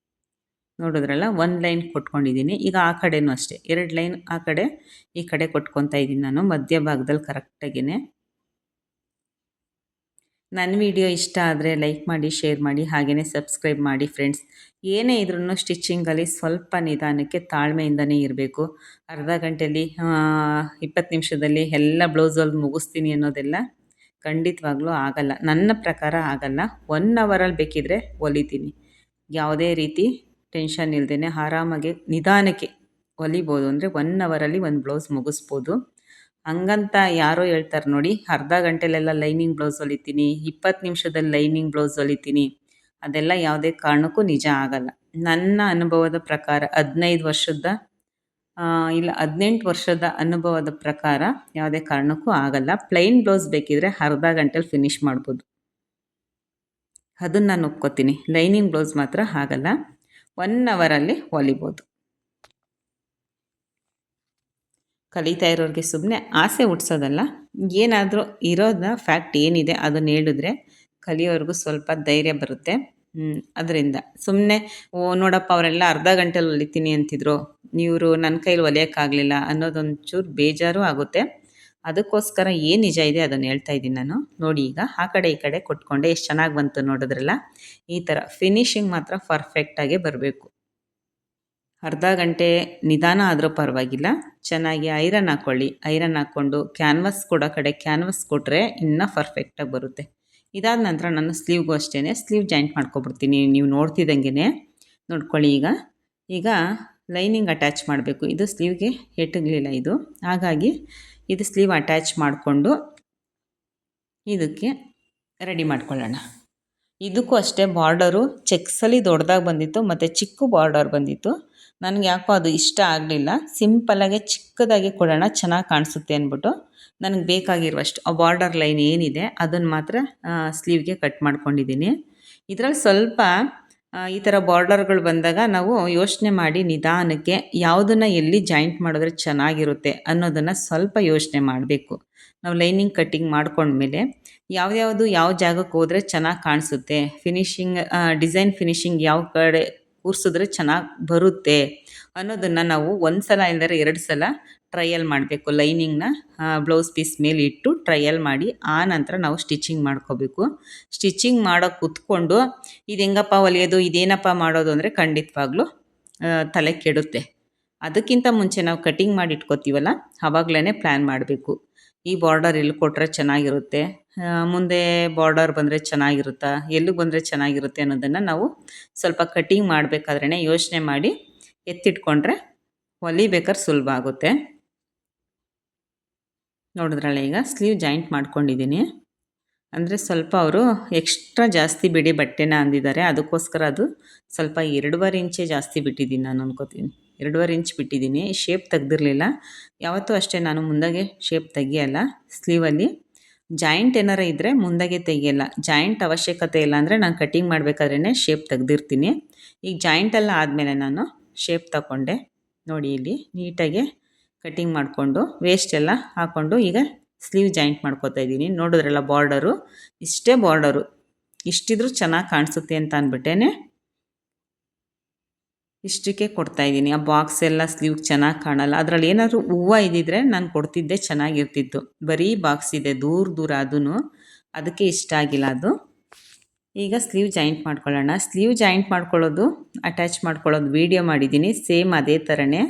ನೋಡಿದ್ರಲ್ಲ, 1 ಲೈನ್ ಕೊಟ್ಕೊಂಡಿದ್ದೀನಿ. ಈಗ ಆ ಕಡೆನೂ ಅಷ್ಟೇ 2 ಲೈನ್ ಆ ಕಡೆ ಈ ಕಡೆ ಕೊಟ್ಕೊತಾ ಇದ್ದೀನಿ ನಾನು ಮಧ್ಯಭಾಗದಲ್ಲಿ ಕರೆಕ್ಟಾಗಿಯೇ. ನನ್ನ ವಿಡಿಯೋ ಇಷ್ಟ ಆದರೆ ಲೈಕ್ ಮಾಡಿ, ಶೇರ್ ಮಾಡಿ, ಹಾಗೆಯೇ ಸಬ್ಸ್ಕ್ರೈಬ್ ಮಾಡಿ ಫ್ರೆಂಡ್ಸ್. ಏನೇ ಇದ್ರೂ ಸ್ಟಿಚ್ಚಿಂಗಲ್ಲಿ ಸ್ವಲ್ಪ ನಿಧಾನಕ್ಕೆ ತಾಳ್ಮೆಯಿಂದನೇ ಇರಬೇಕು. ಅರ್ಧ ಗಂಟೆಯಲ್ಲಿ 20 ನಿಮಿಷದಲ್ಲಿ ಎಲ್ಲ ಬ್ಲೌಸಲ್ಲಿ ಮುಗಿಸ್ತೀನಿ ಅನ್ನೋದೆಲ್ಲ ಖಂಡಿತವಾಗ್ಲೂ ಆಗಲ್ಲ. ನನ್ನ ಪ್ರಕಾರ ಆಗಲ್ಲ. 1 ಅವರಲ್ಲಿ ಬೇಕಿದ್ದರೆ ಹೊಲಿತೀನಿ. ಯಾವುದೇ ರೀತಿ ಟೆನ್ಷನ್ ಇಲ್ಲದೇ ಆರಾಮಾಗಿ ನಿಧಾನಕ್ಕೆ ಹೊಲಿಬೋದು. ಅಂದರೆ 1 ಅವರಲ್ಲಿ ಒಂದು ಬ್ಲೌಸ್ ಮುಗಿಸ್ಬೋದು. ಹಂಗಂತ ಯಾರೋ ಹೇಳ್ತಾರೆ ನೋಡಿ, ಅರ್ಧ ಗಂಟೆಲೆಲ್ಲ ಲೈನಿಂಗ್ ಬ್ಲೌಸ್ ಹೊಲಿತೀನಿ, 20 ನಿಮಿಷದಲ್ಲಿ ಲೈನಿಂಗ್ ಬ್ಲೌಸ್ ಹೊಲಿತೀನಿ, ಅದೆಲ್ಲ ಯಾವುದೇ ಕಾರಣಕ್ಕೂ ನಿಜ ಆಗಲ್ಲ. ನನ್ನ ಅನುಭವದ ಪ್ರಕಾರ 15 ವರ್ಷದ ಇಲ್ಲ 18 ವರ್ಷದ ಅನುಭವದ ಪ್ರಕಾರ ಯಾವುದೇ ಕಾರಣಕ್ಕೂ ಆಗಲ್ಲ. ಪ್ಲೈನ್ ಬ್ಲೌಸ್ ಬೇಕಿದ್ರೆ ಅರ್ಧ ಗಂಟೆಲಿ ಫಿನಿಷ್ ಮಾಡ್ಬೋದು, ಅದನ್ನು ನಾನು ಒಪ್ಕೋತೀನಿ. ಲೈನಿಂಗ್ ಬ್ಲೌಸ್ ಮಾತ್ರ ಆಗಲ್ಲ, 1 ಅವರಲ್ಲಿ ಹೊಲಿಬೋದು. ಕಲಿತಾ ಇರೋರಿಗೆ ಸುಮ್ಮನೆ ಆಸೆ ಹುಟ್ಸೋದಲ್ಲ, ಏನಾದರೂ ಇರೋದ ಫ್ಯಾಕ್ಟ್ ಏನಿದೆ ಅದನ್ನು ಹೇಳಿದ್ರೆ ಕಲಿಯೋರ್ಗೂ ಸ್ವಲ್ಪ ಧೈರ್ಯ ಬರುತ್ತೆ. ಅದರಿಂದ ಸುಮ್ಮನೆ ನೋಡಪ್ಪ ಅವರೆಲ್ಲ ಅರ್ಧ ಗಂಟೆಲಿ ಹೊಲಿತೀನಿ ಅಂತಿದ್ರು, ಇವರು ನನ್ನ ಕೈಲಿ ಹೊಲಿಯೋಕ್ಕಾಗಲಿಲ್ಲ ಅನ್ನೋದೊಂಚೂರು ಬೇಜಾರು ಆಗುತ್ತೆ. ಅದಕ್ಕೋಸ್ಕರ ಏನು ನಿಜ ಇದೆ ಅದನ್ನು ಹೇಳ್ತಾ ಇದ್ದೀನಿ ನಾನು. ನೋಡಿ, ಈಗ ಆ ಕಡೆ ಈ ಕಡೆ ಕೊಟ್ಕೊಂಡೆ ಎಷ್ಟು ಚೆನ್ನಾಗಿ ಬಂತು ನೋಡಿದ್ರಲ್ಲ. ಈ ಥರ ಫಿನಿಶಿಂಗ್ ಮಾತ್ರ ಪರ್ಫೆಕ್ಟಾಗೇ ಬರಬೇಕು. ಅರ್ಧ ಗಂಟೆ ನಿಧಾನ ಆದರೂ ಪರವಾಗಿಲ್ಲ, ಚೆನ್ನಾಗಿ ಐರನ್ ಹಾಕ್ಕೊಳ್ಳಿ. ಐರನ್ ಹಾಕ್ಕೊಂಡು ಕ್ಯಾನ್ವಾಸ್ ಕೊಡೋ ಕಡೆ ಕ್ಯಾನ್ವಾಸ್ ಕೊಟ್ಟರೆ ಇನ್ನೂ ಪರ್ಫೆಕ್ಟಾಗಿ ಬರುತ್ತೆ. ಇದಾದ ನಂತರ ನಾನು ಸ್ಲೀವ್ಗೂ ಅಷ್ಟೇ ಸ್ಲೀವ್ ಜಾಯಿಂಟ್ ಮಾಡ್ಕೊಬಿಡ್ತೀನಿ. ನೀವು ನೋಡ್ತಿದ್ದಂಗೆ ನೋಡ್ಕೊಳ್ಳಿ. ಈಗ ಲೈನಿಂಗ್ ಅಟ್ಯಾಚ್ ಮಾಡಬೇಕು. ಇದು ಸ್ಲೀವ್ಗೆ ಎಟ್ಟಗಲಿಲ್ಲ ಇದು, ಹಾಗಾಗಿ ಇದು ಸ್ಲೀವ್ ಅಟ್ಯಾಚ್ ಮಾಡಿಕೊಂಡು ಇದಕ್ಕೆ ರೆಡಿ ಮಾಡ್ಕೊಳ್ಳೋಣ. ಇದಕ್ಕೂ ಅಷ್ಟೇ ಬಾರ್ಡರು ಚೆಕ್ಸಲ್ಲಿ ದೊಡ್ಡದಾಗಿ ಬಂದಿತ್ತು ಮತ್ತು ಚಿಕ್ಕ ಬಾರ್ಡರ್ ಬಂದಿತ್ತು. ನನಗೆ ಯಾಕೋ ಅದು ಇಷ್ಟ ಆಗಲಿಲ್ಲ. ಸಿಂಪಲ್ಲಾಗೆ ಚಿಕ್ಕದಾಗಿ ಕೊಡೋಣ, ಚೆನ್ನಾಗಿ ಕಾಣಿಸುತ್ತೆ ಅಂದ್ಬಿಟ್ಟು ನನಗೆ ಬೇಕಾಗಿರುವಷ್ಟು ಆ ಬಾರ್ಡರ್ ಲೈನ್ ಏನಿದೆ ಅದನ್ನು ಮಾತ್ರ ಸ್ಲೀವ್ಗೆ ಕಟ್ ಮಾಡ್ಕೊಂಡಿದ್ದೀನಿ. ಇದರಲ್ಲಿ ಸ್ವಲ್ಪ ಈ ಥರ ಬಾರ್ಡರ್ಗಳು ಬಂದಾಗ ನಾವು ಯೋಚನೆ ಮಾಡಿ ನಿಧಾನಕ್ಕೆ ಯಾವುದನ್ನು ಎಲ್ಲಿ ಜಾಯಿಂಟ್ ಮಾಡಿದ್ರೆ ಚೆನ್ನಾಗಿರುತ್ತೆ ಅನ್ನೋದನ್ನು ಸ್ವಲ್ಪ ಯೋಚನೆ ಮಾಡಬೇಕು. ನಾವು ಲೈನಿಂಗ್ ಕಟ್ಟಿಂಗ್ ಮಾಡ್ಕೊಂಡ್ಮೇಲೆ ಯಾವ್ಯಾವುದು ಯಾವ ಜಾಗಕ್ಕೆ ಹೋದರೆ ಚೆನ್ನಾಗಿ ಕಾಣಿಸುತ್ತೆ, ಫಿನಿಶಿಂಗ್ ಡಿಸೈನ್ ಫಿನಿಶಿಂಗ್ ಯಾವ ಕಡೆ ಕೂರಿಸಿದ್ರೆ ಚೆನ್ನಾಗಿ ಬರುತ್ತೆ ಅನ್ನೋದನ್ನು ನಾವು 1 ಸಲ ಇಲ್ಲದ್ರೆ 2 ಸಲ ಟ್ರಯಲ್ ಮಾಡಬೇಕು. ಲೈನಿಂಗ್ನ ಬ್ಲೌಸ್ ಪೀಸ್ ಮೇಲೆ ಇಟ್ಟು ಟ್ರಯಲ್ ಮಾಡಿ ಆ ನಂತರ ನಾವು ಸ್ಟಿಚಿಂಗ್ ಮಾಡ್ಕೋಬೇಕು. ಸ್ಟಿಚಿಂಗ್ ಮಾಡೋಕ್ಕೆ ಕೂತ್ಕೊಂಡು ಇದು ಹೆಂಗಪ್ಪ ಹೊಲಿಯೋದು, ಇದೇನಪ್ಪ ಮಾಡೋದು ಅಂದರೆ ಖಂಡಿತವಾಗ್ಲೂ ತಲೆ ಕೆಡುತ್ತೆ. ಅದಕ್ಕಿಂತ ಮುಂಚೆ ನಾವು ಕಟಿಂಗ್ ಮಾಡಿ ಇಟ್ಕೋತೀವಲ್ಲ, ಆವಾಗಲೇ ಪ್ಲ್ಯಾನ್ ಮಾಡಬೇಕು. ಈ ಬಾರ್ಡರ್ ಎಲ್ಲಿ ಕೊಟ್ಟರೆ ಚೆನ್ನಾಗಿರುತ್ತೆ, ಮುಂದೆ ಬಾರ್ಡರ್ ಬಂದರೆ ಚೆನ್ನಾಗಿರುತ್ತಾ, ಎಲ್ಲಿಗೆ ಬಂದರೆ ಚೆನ್ನಾಗಿರುತ್ತೆ ಅನ್ನೋದನ್ನು ನಾವು ಸ್ವಲ್ಪ ಕಟಿಂಗ್ ಮಾಡಬೇಕಾದ್ರೇ ಯೋಚನೆ ಮಾಡಿ ಎತ್ತಿಟ್ಕೊಂಡ್ರೆ ಹೊಲಿಬೇಕಾದ್ರೆ ಸುಲಭ ಆಗುತ್ತೆ. ನೋಡಿದ್ರಲ್ಲ, ಈಗ ಸ್ಲೀವ್ ಜಾಯಿಂಟ್ ಮಾಡ್ಕೊಂಡಿದ್ದೀನಿ. ಅಂದರೆ ಸ್ವಲ್ಪ ಅವರು ಎಕ್ಸ್ಟ್ರಾ ಜಾಸ್ತಿ ಬಿಡಿ ಬಟ್ಟೆನ ಅಂದಿದ್ದಾರೆ, ಅದಕ್ಕೋಸ್ಕರ ಅದು ಸ್ವಲ್ಪ 2.5 ಇಂಚೇ ಜಾಸ್ತಿ ಬಿಟ್ಟಿದ್ದೀನಿ ನಾನು ಅನ್ಕೋತೀನಿ. 2.5 ಇಂಚ್ ಬಿಟ್ಟಿದ್ದೀನಿ, ಶೇಪ್ ತೆಗ್ದಿರಲಿಲ್ಲ. ಯಾವತ್ತೂ ಅಷ್ಟೇ ನಾನು ಮುಂದಾಗೆ ಶೇಪ್ ತೆಗಿಯಲ್ಲ. ಸ್ಲೀವಲ್ಲಿ ಜಾಯಿಂಟ್ ಏನಾರ ಇದ್ದರೆ ಮುಂದಾಗೆ ತೆಗಿಯಲ್ಲ. ಜಾಯಿಂಟ್ ಅವಶ್ಯಕತೆ ಇಲ್ಲ ಅಂದರೆ ನಾನು ಕಟಿಂಗ್ ಮಾಡಬೇಕಾದ್ರೇ ಶೇಪ್ ತೆಗ್ದಿರ್ತೀನಿ. ಈಗ ಜಾಯಿಂಟೆಲ್ಲ ಆದಮೇಲೆ ನಾನು ಶೇಪ್ ತಗೊಂಡೆ. ನೋಡಿ, ಇಲ್ಲಿ ನೀಟಾಗಿ ಕಟಿಂಗ್ ಮಾಡಿಕೊಂಡು ವೇಸ್ಟ್ ಎಲ್ಲ ಹಾಕ್ಕೊಂಡು ಈಗ ಸ್ಲೀವ್ ಜಾಯಿಂಟ್ ಮಾಡ್ಕೋತಾ ಇದ್ದೀನಿ. ನೋಡಿದ್ರಲ್ಲ ಬಾರ್ಡರು, ಇಷ್ಟೇ ಬಾರ್ಡರು, ಇಷ್ಟಿದ್ರೂ ಚೆನ್ನಾಗಿ ಕಾಣಿಸುತ್ತೆ ಅಂತ ಅಂದ್ಬಿಟ್ಟೇ ಇಷ್ಟಕ್ಕೆ ಕೊಡ್ತಾಯಿದ್ದೀನಿ. ಆ ಬಾಕ್ಸ್ ಎಲ್ಲ ಸ್ಲೀವ್ ಚೆನ್ನಾಗಿ ಕಾಣಲ್ಲ. ಅದರಲ್ಲಿ ಏನಾದರೂ ಹೂವು ಇದ್ದಿದ್ರೆ ನಾನು ಕೊಡ್ತಿದ್ದೆ, ಚೆನ್ನಾಗಿರ್ತಿತ್ತು. ಬರೀ ಬಾಕ್ಸ್ ಇದೆ ದೂರ ಅದೂ, ಅದಕ್ಕೆ ಇಷ್ಟ ಆಗಿಲ್ಲ ಅದು. ಈಗ ಸ್ಲೀವ್ ಜಾಯಿಂಟ್ ಮಾಡ್ಕೊಳ್ಳೋಣ. ಸ್ಲೀವ್ ಜಾಯಿಂಟ್ ಮಾಡ್ಕೊಳ್ಳೋದು, ಅಟ್ಯಾಚ್ ಮಾಡ್ಕೊಳ್ಳೋದು ವೀಡಿಯೋ ಮಾಡಿದ್ದೀನಿ, ಸೇಮ್ ಅದೇ ಥರನೇ,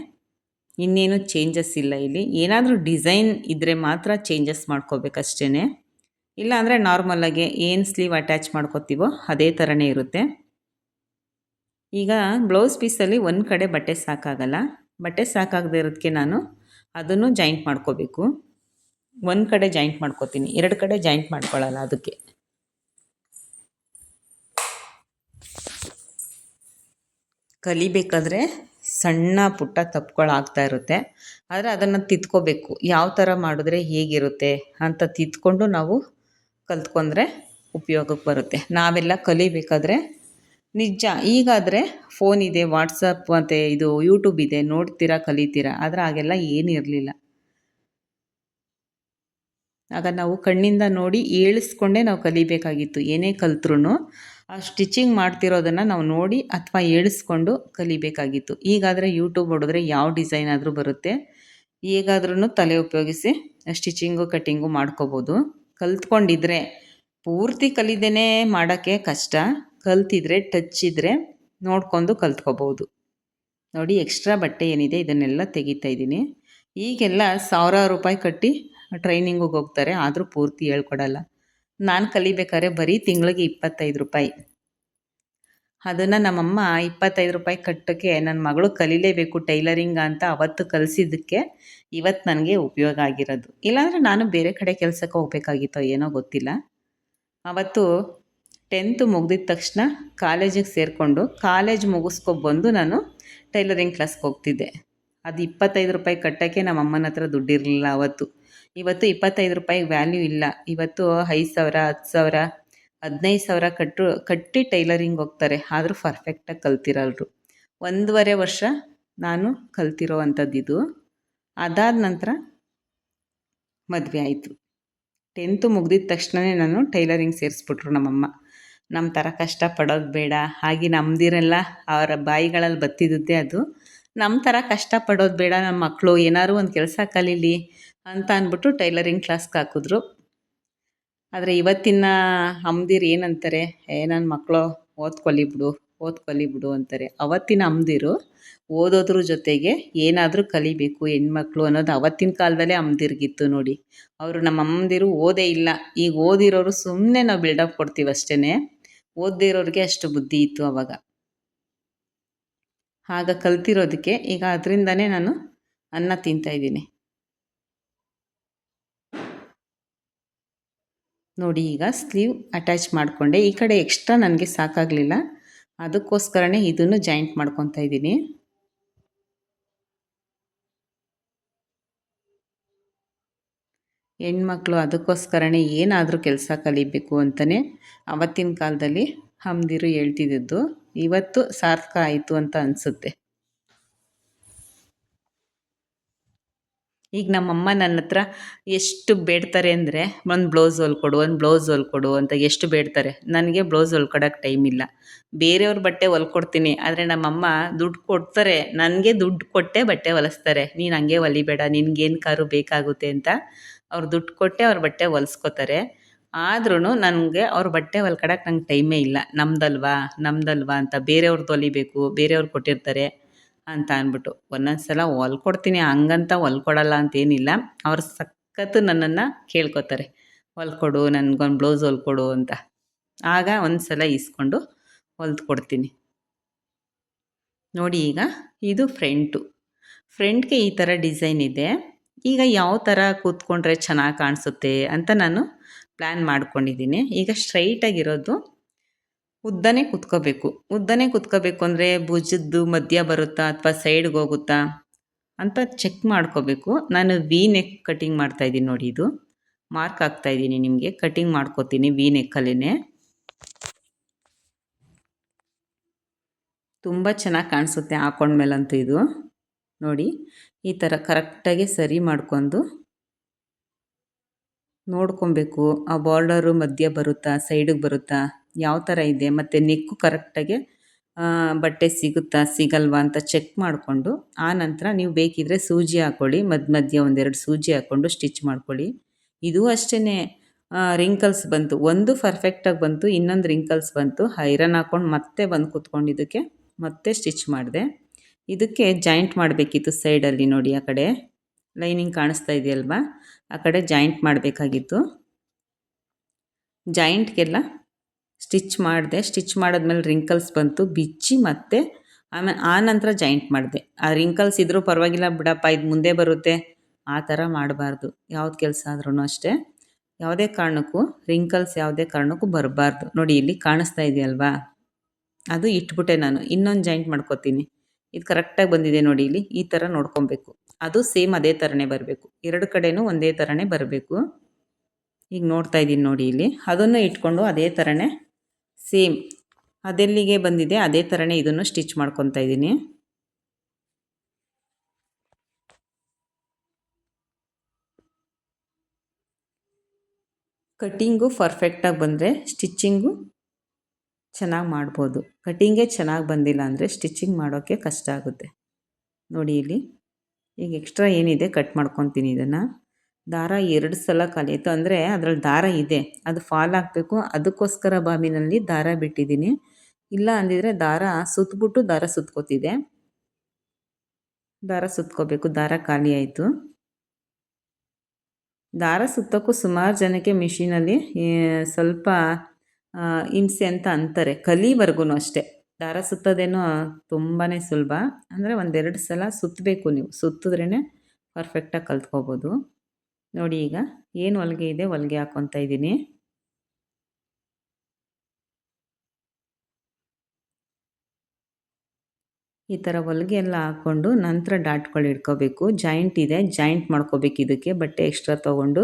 ಇನ್ನೇನು ಚೇಂಜಸ್ ಇಲ್ಲ. ಇಲ್ಲಿ ಏನಾದರೂ ಡಿಸೈನ್ ಇದ್ದರೆ ಮಾತ್ರ ಚೇಂಜಸ್ ಮಾಡ್ಕೋಬೇಕಷ್ಟೇ. ಇಲ್ಲ ಅಂದರೆ ನಾರ್ಮಲಾಗೆ ಏನು ಸ್ಲೀವ್ ಅಟ್ಯಾಚ್ ಮಾಡ್ಕೋತೀವೋ ಅದೇ ಥರನೇ ಇರುತ್ತೆ. ಈಗ ಬ್ಲೌಸ್ ಪೀಸಲ್ಲಿ ಒಂದು ಕಡೆ ಬಟ್ಟೆ ಸಾಕಾಗಲ್ಲ. ಬಟ್ಟೆ ಸಾಕಾಗದೇ ಇರೋದಕ್ಕೆ ನಾನು ಅದನ್ನು ಜಾಯಿಂಟ್ ಮಾಡ್ಕೋಬೇಕು. ಒಂದು ಕಡೆ ಜಾಯಿಂಟ್ ಮಾಡ್ಕೋತೀನಿ, 2 ಕಡೆ ಜಾಯಿಂಟ್ ಮಾಡ್ಕೊಳ್ಳಲ್ಲ. ಅದಕ್ಕೆ ಕಲಿಬೇಕಾದ್ರೆ ಸಣ್ಣ ಪುಟ್ಟ ತಪ್ಪುಗಳಾಗ್ತಾ ಇರುತ್ತೆ, ಆದರೆ ಅದನ್ನು ತಿದ್ಕೋಬೇಕು. ಯಾವ ಥರ ಮಾಡಿದ್ರೆ ಹೇಗಿರುತ್ತೆ ಅಂತ ತಿದ್ಕೊಂಡು ನಾವು ಕಲ್ತ್ಕೊಂಡ್ರೆ ಉಪಯೋಗಕ್ಕೆ ಬರುತ್ತೆ. ನಾವೆಲ್ಲ ಕಲಿಬೇಕಾದ್ರೆ ನಿಜ, ಈಗಾದರೆ ಫೋನ್ ಇದೆ, ವಾಟ್ಸಪ್ ಮತ್ತು ಇದು ಯೂಟ್ಯೂಬ್ ಇದೆ, ನೋಡ್ತೀರಾ ಕಲಿತೀರಾ. ಆದರೆ ಆಗೆಲ್ಲ ಏನಿರಲಿಲ್ಲ. ಆಗ ನಾವು ಕಣ್ಣಿಂದ ನೋಡಿ ಏಳಿಸ್ಕೊಂಡೇ ನಾವು ಕಲಿಬೇಕಾಗಿತ್ತು. ಏನೇ ಕಲ್ತ್ರೂ ಆ ಸ್ಟಿಚಿಂಗ್ ಮಾಡ್ತಿರೋದನ್ನು ನಾವು ನೋಡಿ ಅಥವಾ ಏಳಿಸ್ಕೊಂಡು ಕಲಿಬೇಕಾಗಿತ್ತು. ಈಗಾದರೆ ಯೂಟ್ಯೂಬ್ ಹೊಡೆದ್ರೆ ಯಾವ ಡಿಸೈನ್ ಆದರೂ ಬರುತ್ತೆ, ಹೇಗಾದ್ರೂ ತಲೆ ಉಪಯೋಗಿಸಿ ಸ್ಟಿಚಿಂಗು ಕಟ್ಟಿಂಗು ಮಾಡ್ಕೋಬೋದು. ಕಲ್ತ್ಕೊಂಡಿದ್ರೆ ಪೂರ್ತಿ ಕಲಿದೇನೆ ಮಾಡೋಕ್ಕೆ ಕಷ್ಟ. ಕಲ್ತಿದ್ರೆ ಟಚ್ ಇದ್ದರೆ ನೋಡ್ಕೊಂಡು ಕಲ್ತ್ಕೋಬೋದು. ನೋಡಿ ಎಕ್ಸ್ಟ್ರಾ ಬಟ್ಟೆ ಏನಿದೆ ಇದನ್ನೆಲ್ಲ ತೆಗಿತಾ ಇದ್ದೀನಿ. ಈಗೆಲ್ಲ ಸಾವಿರಾರು ರೂಪಾಯಿ ಕಟ್ಟಿ ಟ್ರೈನಿಂಗಿಗೆ ಹೋಗ್ತಾರೆ, ಆದರೂ ಪೂರ್ತಿ ಹೇಳ್ಕೊಡಲ್ಲ. ನಾನು ಕಲಿಬೇಕಾದ್ರೆ ಬರೀ ತಿಂಗಳಿಗೆ 25 ರೂಪಾಯಿ. ಅದನ್ನು ನಮ್ಮಮ್ಮ 25 ರೂಪಾಯಿ ಕಟ್ಟೋಕ್ಕೆ ನನ್ನ ಮಗಳು ಕಲೀಲೇಬೇಕು ಟೈಲರಿಂಗ್ ಅಂತ ಅವತ್ತು ಕಲಿಸಿದ್ದಕ್ಕೆ ಇವತ್ತು ನನಗೆ ಉಪಯೋಗ ಆಗಿರೋದು. ಇಲ್ಲಾಂದರೆ ನಾನು ಬೇರೆ ಕಡೆ ಕೆಲಸಕ್ಕೆ ಹೋಗ್ಬೇಕಾಗಿತ್ತೋ ಏನೋ ಗೊತ್ತಿಲ್ಲ. ಅವತ್ತು 10th ಮುಗ್ದಿದ ತಕ್ಷಣ ಕಾಲೇಜಿಗೆ ಸೇರಿಕೊಂಡು ಕಾಲೇಜ್ ಮುಗಿಸ್ಕೊಬಂದು ನಾನು ಟೈಲರಿಂಗ್ ಕ್ಲಾಸ್ಗೆ ಹೋಗ್ತಿದ್ದೆ. ಅದು 25 ರೂಪಾಯಿ ಕಟ್ಟೋಕ್ಕೆ ನಮ್ಮ ಅಮ್ಮನ ಹತ್ರ ದುಡ್ಡಿರಲಿಲ್ಲ ಅವತ್ತು. ಇವತ್ತು 25 ರೂಪಾಯಿ ವ್ಯಾಲ್ಯೂ ಇಲ್ಲ. ಇವತ್ತು 5,000, 10,000, 15,000 ಕಟ್ಟಿ ಟೈಲರಿಂಗ್ ಹೋಗ್ತಾರೆ. ಆದರೂ ಪರ್ಫೆಕ್ಟಾಗಿ ಕಲ್ತಿರಲ್ರು. 1.5 ವರ್ಷ ನಾನು ಕಲ್ತಿರೋ ಅಂಥದ್ದಿದು. ಅದಾದ ನಂತರ ಮದುವೆ ಆಯಿತು. 10th ಮುಗ್ದಿದ ತಕ್ಷಣವೇ ನಾನು ಟೈಲರಿಂಗ್ ಸೇರಿಸ್ಬಿಟ್ರು ನಮ್ಮಮ್ಮ. ನಮ್ಮ ಥರ ಕಷ್ಟಪಡೋದು ಬೇಡ, ಹಾಗೆ ನಮ್ಮದಿರೆಲ್ಲ ಅವರ ಬಾಯಿಗಳಲ್ಲಿ ಬತ್ತಿದ್ದೆ ಅದು. ನಮ್ಮ ಥರ ಕಷ್ಟಪಡೋದು ಬೇಡ, ನಮ್ಮ ಮಕ್ಕಳು ಏನಾದ್ರು ಒಂದು ಕೆಲಸ ಕಲೀಲಿ ಅಂತ ಅಂದ್ಬಿಟ್ಟು ಟೈಲರಿಂಗ್ ಕ್ಲಾಸ್ಗೆ ಹಾಕಿದ್ರು. ಆದರೆ ಇವತ್ತಿನ ಅಮ್ಮದಿರು ಏನಂತಾರೆ, ನನ್ನ ಮಕ್ಕಳು ಓದ್ಕೊಳ್ಳಿ ಬಿಡು ಅಂತಾರೆ. ಅವತ್ತಿನ ಅಮ್ಮದಿರು ಓದೋದ್ರ ಜೊತೆಗೆ ಏನಾದರೂ ಕಲಿಬೇಕು ಹೆಣ್ಮಕ್ಳು ಅನ್ನೋದು ಅವತ್ತಿನ ಕಾಲದಲ್ಲೇ ಅಮ್ಮದಿರ್ಗಿತ್ತು ನೋಡಿ. ಅವರು ನಮ್ಮ ಅಮ್ಮದಿರು ಓದೇ ಇಲ್ಲ. ಈಗ ಓದಿರೋರು ಸುಮ್ಮನೆ ನಾವು ಬಿಲ್ಡಪ್ ಕೊಡ್ತೀವಿ ಅಷ್ಟೇ. ಓದದೇ ಇರೋರಿಗೆ ಅಷ್ಟು ಬುದ್ಧಿ ಇತ್ತು ಆವಾಗ. ಆಗ ಕಲ್ತಿರೋದಕ್ಕೆ ಈಗ ಅದರಿಂದನೇ ನಾನು ಅನ್ನ ತಿಂತಾಯಿದ್ದೀನಿ ನೋಡಿ. ಈಗ ಸ್ಲೀವ್ ಅಟ್ಯಾಚ್ ಮಾಡಿಕೊಂಡೆ. ಈ ಕಡೆ ಎಕ್ಸ್ಟ್ರಾ ನನಗೆ ಸಾಕಾಗಲಿಲ್ಲ, ಅದಕ್ಕೋಸ್ಕರನೇ ಇದನ್ನು ಜಾಯಿಂಟ್ ಮಾಡ್ಕೊತಾ ಇದ್ದೀನಿ. ಹೆಣ್ಮಕ್ಳು ಅದಕ್ಕೋಸ್ಕರನೇ ಏನಾದರೂ ಕೆಲಸ ಕಲಿಬೇಕು ಅಂತಲೇ ಅವತ್ತಿನ ಕಾಲದಲ್ಲಿ ಅಮ್ಮದಿರು ಹೇಳ್ತಿದ್ದದ್ದು. ಇವತ್ತು ಸಾರ್ಥಕ ಆಯಿತು ಅಂತ ಅನಿಸುತ್ತೆ. ಈಗ ನಮ್ಮಮ್ಮ ನನ್ನ ಹತ್ರ ಎಷ್ಟು ಬೇಡ್ತಾರೆ ಅಂದರೆ, ಒಂದು ಬ್ಲೌಸ್ ಹೊಲ್ಕೊಡು ಅಂತ ಎಷ್ಟು ಬೇಡ್ತಾರೆ. ನನಗೆ ಬ್ಲೌಸ್ ಹೊಲ್ಕೊಡೋಕ್ಕೆ ಟೈಮ್ ಇಲ್ಲ. ಬೇರೆಯವ್ರ ಬಟ್ಟೆ ಹೊಲ್ಕೊಡ್ತೀನಿ, ಆದರೆ ನಮ್ಮಮ್ಮ ದುಡ್ಡು ಕೊಡ್ತಾರೆ, ನನಗೆ ದುಡ್ಡು ಕೊಟ್ಟೇ ಬಟ್ಟೆ ಹೊಲಿಸ್ತಾರೆ. ನೀನು ಹಂಗೆ ಹೊಲಿಬೇಡ, ನಿನ್ಗೇನು ಕಾರು ಬೇಕಾಗುತ್ತೆ ಅಂತ ಅವ್ರು ದುಡ್ಡು ಕೊಟ್ಟೆ ಅವ್ರ ಬಟ್ಟೆ ಹೊಲಿಸ್ಕೊತಾರೆ. ಆದ್ರೂ ನನಗೆ ಅವ್ರ ಬಟ್ಟೆ ಹೊಲ್ಕೊಡೋಕ್ಕೆ ನಂಗೆ ಟೈಮೇ ಇಲ್ಲ. ನಮ್ದಲ್ವಾ ಅಂತ ಬೇರೆಯವ್ರದ್ದು ಹೊಲಿಬೇಕು, ಬೇರೆಯವ್ರು ಕೊಟ್ಟಿರ್ತಾರೆ ಅಂತ ಅಂದ್ಬಿಟ್ಟು ಒಂದೊಂದು ಸಲ ಹೊಲ್ಕೊಡ್ತೀನಿ. ಹಂಗಂತ ಹೊಲ್ಕೊಡಲ್ಲ ಅಂತೇನಿಲ್ಲ. ಅವ್ರು ಸಖತ್ತು ನನ್ನನ್ನು ಕೇಳ್ಕೊತಾರೆ, ಹೊಲ್ಕೊಡು, ನನಗೊಂದು ಬ್ಲೌಸ್ ಹೊಲ್ಕೊಡು ಅಂತ. ಆಗ ಒಂದು ಸಲ ಇಸ್ಕೊಂಡು ಹೊಲ್ದು ಕೊಡ್ತೀನಿ ನೋಡಿ. ಈಗ ಇದು ಫ್ರಂಟ್ಗೆ ಈ ಥರ ಡಿಸೈನ್ ಇದೆ. ಈಗ ಯಾವ ಥರ ಕೂತ್ಕೊಂಡ್ರೆ ಚೆನ್ನಾಗಿ ಕಾಣಿಸುತ್ತೆ ಅಂತ ನಾನು ಪ್ಲ್ಯಾನ್ ಮಾಡ್ಕೊಂಡಿದ್ದೀನಿ. ಈಗ ಸ್ಟ್ರೈಟಾಗಿರೋದು ಉದ್ದನೇ ಕುತ್ಕೋಬೇಕು ಅಂದರೆ ಭುಜದ್ದು ಮಧ್ಯ ಬರುತ್ತಾ ಅಥವಾ ಸೈಡ್ಗೆ ಹೋಗುತ್ತಾ ಅಂತ ಚೆಕ್ ಮಾಡ್ಕೋಬೇಕು. ನಾನು ವಿ ನೆಕ್ ಕಟಿಂಗ್ ಮಾಡ್ತಾಯಿದ್ದೀನಿ ನೋಡಿ. ಇದು ಮಾರ್ಕ್ ಹಾಕ್ತಾಯಿದ್ದೀನಿ ನಿಮಗೆ, ಕಟಿಂಗ್ ಮಾಡ್ಕೋತೀನಿ ವಿ ನೆಕ್ಕಲ್ಲೇ. ತುಂಬ ಚೆನ್ನಾಗಿ ಕಾಣಿಸುತ್ತೆ ಹಾಕೊಂಡ್ಮೇಲಂತೂ. ಇದು ನೋಡಿ ಈ ಥರ ಕರೆಕ್ಟಾಗಿ ಸರಿ ಮಾಡ್ಕೊಂಡು ನೋಡ್ಕೊಬೇಕು. ಆ ಬಾರ್ಡರು ಮಧ್ಯ ಬರುತ್ತಾ, ಸೈಡಿಗೆ ಬರುತ್ತಾ, ಯಾವ ಥರ ಇದೆ, ಮತ್ತು ನೆಕ್ಕು ಕರೆಕ್ಟಾಗಿ ಬಟ್ಟೆ ಸಿಗುತ್ತಾ ಸಿಗಲ್ವಾ ಅಂತ ಚೆಕ್ ಮಾಡಿಕೊಂಡು ಆ ನಂತರ ನೀವು ಬೇಕಿದ್ದರೆ ಸೂಜಿ ಹಾಕ್ಕೊಳ್ಳಿ. ಮಧ್ಯೆ ಒಂದೆರಡು ಸೂಜಿ ಹಾಕ್ಕೊಂಡು ಸ್ಟಿಚ್ ಮಾಡ್ಕೊಳ್ಳಿ. ಇದು ಅಷ್ಟೇ, ರಿಂಕಲ್ಸ್ ಬಂತು, ಒಂದು ಪರ್ಫೆಕ್ಟಾಗಿ ಬಂತು, ಇನ್ನೊಂದು ರಿಂಕಲ್ಸ್ ಬಂತು. ಐರನ್ ಹಾಕ್ಕೊಂಡು ಮತ್ತೆ ಬಂದು ಕೂತ್ಕೊಂಡಿದ್ದಕ್ಕೆ ಮತ್ತೆ ಸ್ಟಿಚ್ ಮಾಡಿದೆ. ಇದಕ್ಕೆ ಜಾಯಿಂಟ್ ಮಾಡಬೇಕಿತ್ತು ಸೈಡಲ್ಲಿ ನೋಡಿ, ಆ ಕಡೆ ಲೈನಿಂಗ್ ಕಾಣಿಸ್ತಾ ಇದೆಯಲ್ವಾ, ಆ ಕಡೆ ಜಾಯಿಂಟ್ ಮಾಡಬೇಕಾಗಿತ್ತು. ಜಾಯಿಂಟ್ಗೆಲ್ಲ ಸ್ಟಿಚ್ ಮಾಡಿದೆ. ಸ್ಟಿಚ್ ಮಾಡಿದ್ಮೇಲೆ ರಿಂಕಲ್ಸ್ ಬಂತು, ಬಿಚ್ಚಿ ಮತ್ತೆ ಆ ನಂತರ ಜಾಯಿಂಟ್ ಮಾಡಿದೆ. ಆ ರಿಂಕಲ್ಸ್ ಇದ್ರೂ ಪರವಾಗಿಲ್ಲ ಬಿಡಪ್ಪ, ಇದು ಮುಂದೆ ಬರುತ್ತೆ, ಆ ಥರ ಮಾಡಬಾರ್ದು. ಯಾವ್ದು ಕೆಲಸ ಆದ್ರೂ ಅಷ್ಟೇ, ಯಾವುದೇ ಕಾರಣಕ್ಕೂ ರಿಂಕಲ್ಸ್ ಯಾವುದೇ ಕಾರಣಕ್ಕೂ ಬರಬಾರ್ದು. ನೋಡಿ ಇಲ್ಲಿ ಕಾಣಿಸ್ತಾ ಇದೆಯಲ್ವಾ, ಅದು ಇಟ್ಬಿಟ್ಟೆ ನಾನು ಇನ್ನೊಂದು ಜಾಯಿಂಟ್ ಮಾಡ್ಕೋತೀನಿ. ಇದು ಕರೆಕ್ಟಾಗಿ ಬಂದಿದೆ ನೋಡಿ, ಇಲ್ಲಿ ಈ ಥರ ನೋಡ್ಕೊಬೇಕು. ಅದು ಸೇಮ್ ಅದೇ ಥರನೇ ಬರಬೇಕು, ಎರಡು ಕಡೆನೂ ಒಂದೇ ಥರನೇ ಬರಬೇಕು. ಈಗ ನೋಡ್ತಾ ಇದ್ದೀನಿ ನೋಡಿ, ಇಲ್ಲಿ ಅದನ್ನು ಇಟ್ಕೊಂಡು ಅದೇ ಥರನೇ ಸೇಮ್ ಅದೆಲ್ಲಿಗೆ ಬಂದಿದೆ ಅದೇ ಥರನೇ ಇದನ್ನು ಸ್ಟಿಚ್ ಮಾಡ್ಕೊತಾ ಇದ್ದೀನಿ. ಕಟ್ಟಿಂಗು ಪರ್ಫೆಕ್ಟಾಗಿ ಬಂದರೆ ಸ್ಟಿಚ್ಚಿಂಗು ಚೆನ್ನಾಗಿ ಮಾಡ್ಬೋದು. ಕಟ್ಟಿಂಗೇ ಚೆನ್ನಾಗಿ ಬಂದಿಲ್ಲ ಅಂದರೆ ಸ್ಟಿಚ್ಚಿಂಗ್ ಮಾಡೋಕ್ಕೆ ಕಷ್ಟ ಆಗುತ್ತೆ ನೋಡಿ. ಇಲ್ಲಿ ಈಗ ಎಕ್ಸ್ಟ್ರಾ ಏನಿದೆ ಕಟ್ ಮಾಡ್ಕೊತೀನಿ ಇದನ್ನು. ದಾರ 2 ಸಲ ಕಲಿಯಿತು. ಅಂದರೆ ಅದ್ರಲ್ಲಿ ದಾರ ಇದೆ, ಅದು ಫಾಲ್ ಆಗಬೇಕು, ಅದಕ್ಕೋಸ್ಕರ ಬಾಬಿನಲ್ಲಿ ದಾರ ಬಿಟ್ಟಿದ್ದೀನಿ. ಇಲ್ಲ ಅಂದಿದ್ರೆ ದಾರ ಸುತ್ತಬಿಟ್ಟು ದಾರ ಸುತ್ಕೋತಿದ್ದೆ. ದಾರ ಸುತ್ಕೋಬೇಕು, ದಾರ ಖಾಲಿ ಆಯಿತು. ದಾರ ಸುತ್ತೋಕ್ಕೂ ಸುಮಾರು ಜನಕ್ಕೆ ಮಿಷಿನಲ್ಲಿ ಸ್ವಲ್ಪ ಹಿಂಸೆ ಅಂತ ಅಂತಾರೆ, ಕಲಿವರೆಗೂ ಅಷ್ಟೇ. ದಾರ ಸುತ್ತೋದೇನೋ ತುಂಬಾ ಸುಲಭ. ಅಂದರೆ 1-2 ಸಲ ಸುತ್ತಬೇಕು, ನೀವು ಸುತ್ತಿದ್ರೇ ಪರ್ಫೆಕ್ಟಾಗಿ ಕಲ್ತ್ಕೋಬೋದು. ನೋಡಿ ಈಗ ಏನು ಹೊಲಿಗೆ ಇದೆ ಹೊಲಿಗೆ ಹಾಕ್ಕೊತಾ ಇದ್ದೀನಿ. ಈ ಥರ ಹೊಲಿಗೆ ಎಲ್ಲ ಹಾಕ್ಕೊಂಡು ನಂತರ ಡಾಟ್ಗಳು ಇಟ್ಕೋಬೇಕು. ಜಾಯಿಂಟ್ ಇದೆ, ಜಾಯಿಂಟ್ ಮಾಡ್ಕೋಬೇಕು. ಇದಕ್ಕೆ ಬಟ್ಟೆ ಎಕ್ಸ್ಟ್ರಾ ತೊಗೊಂಡು,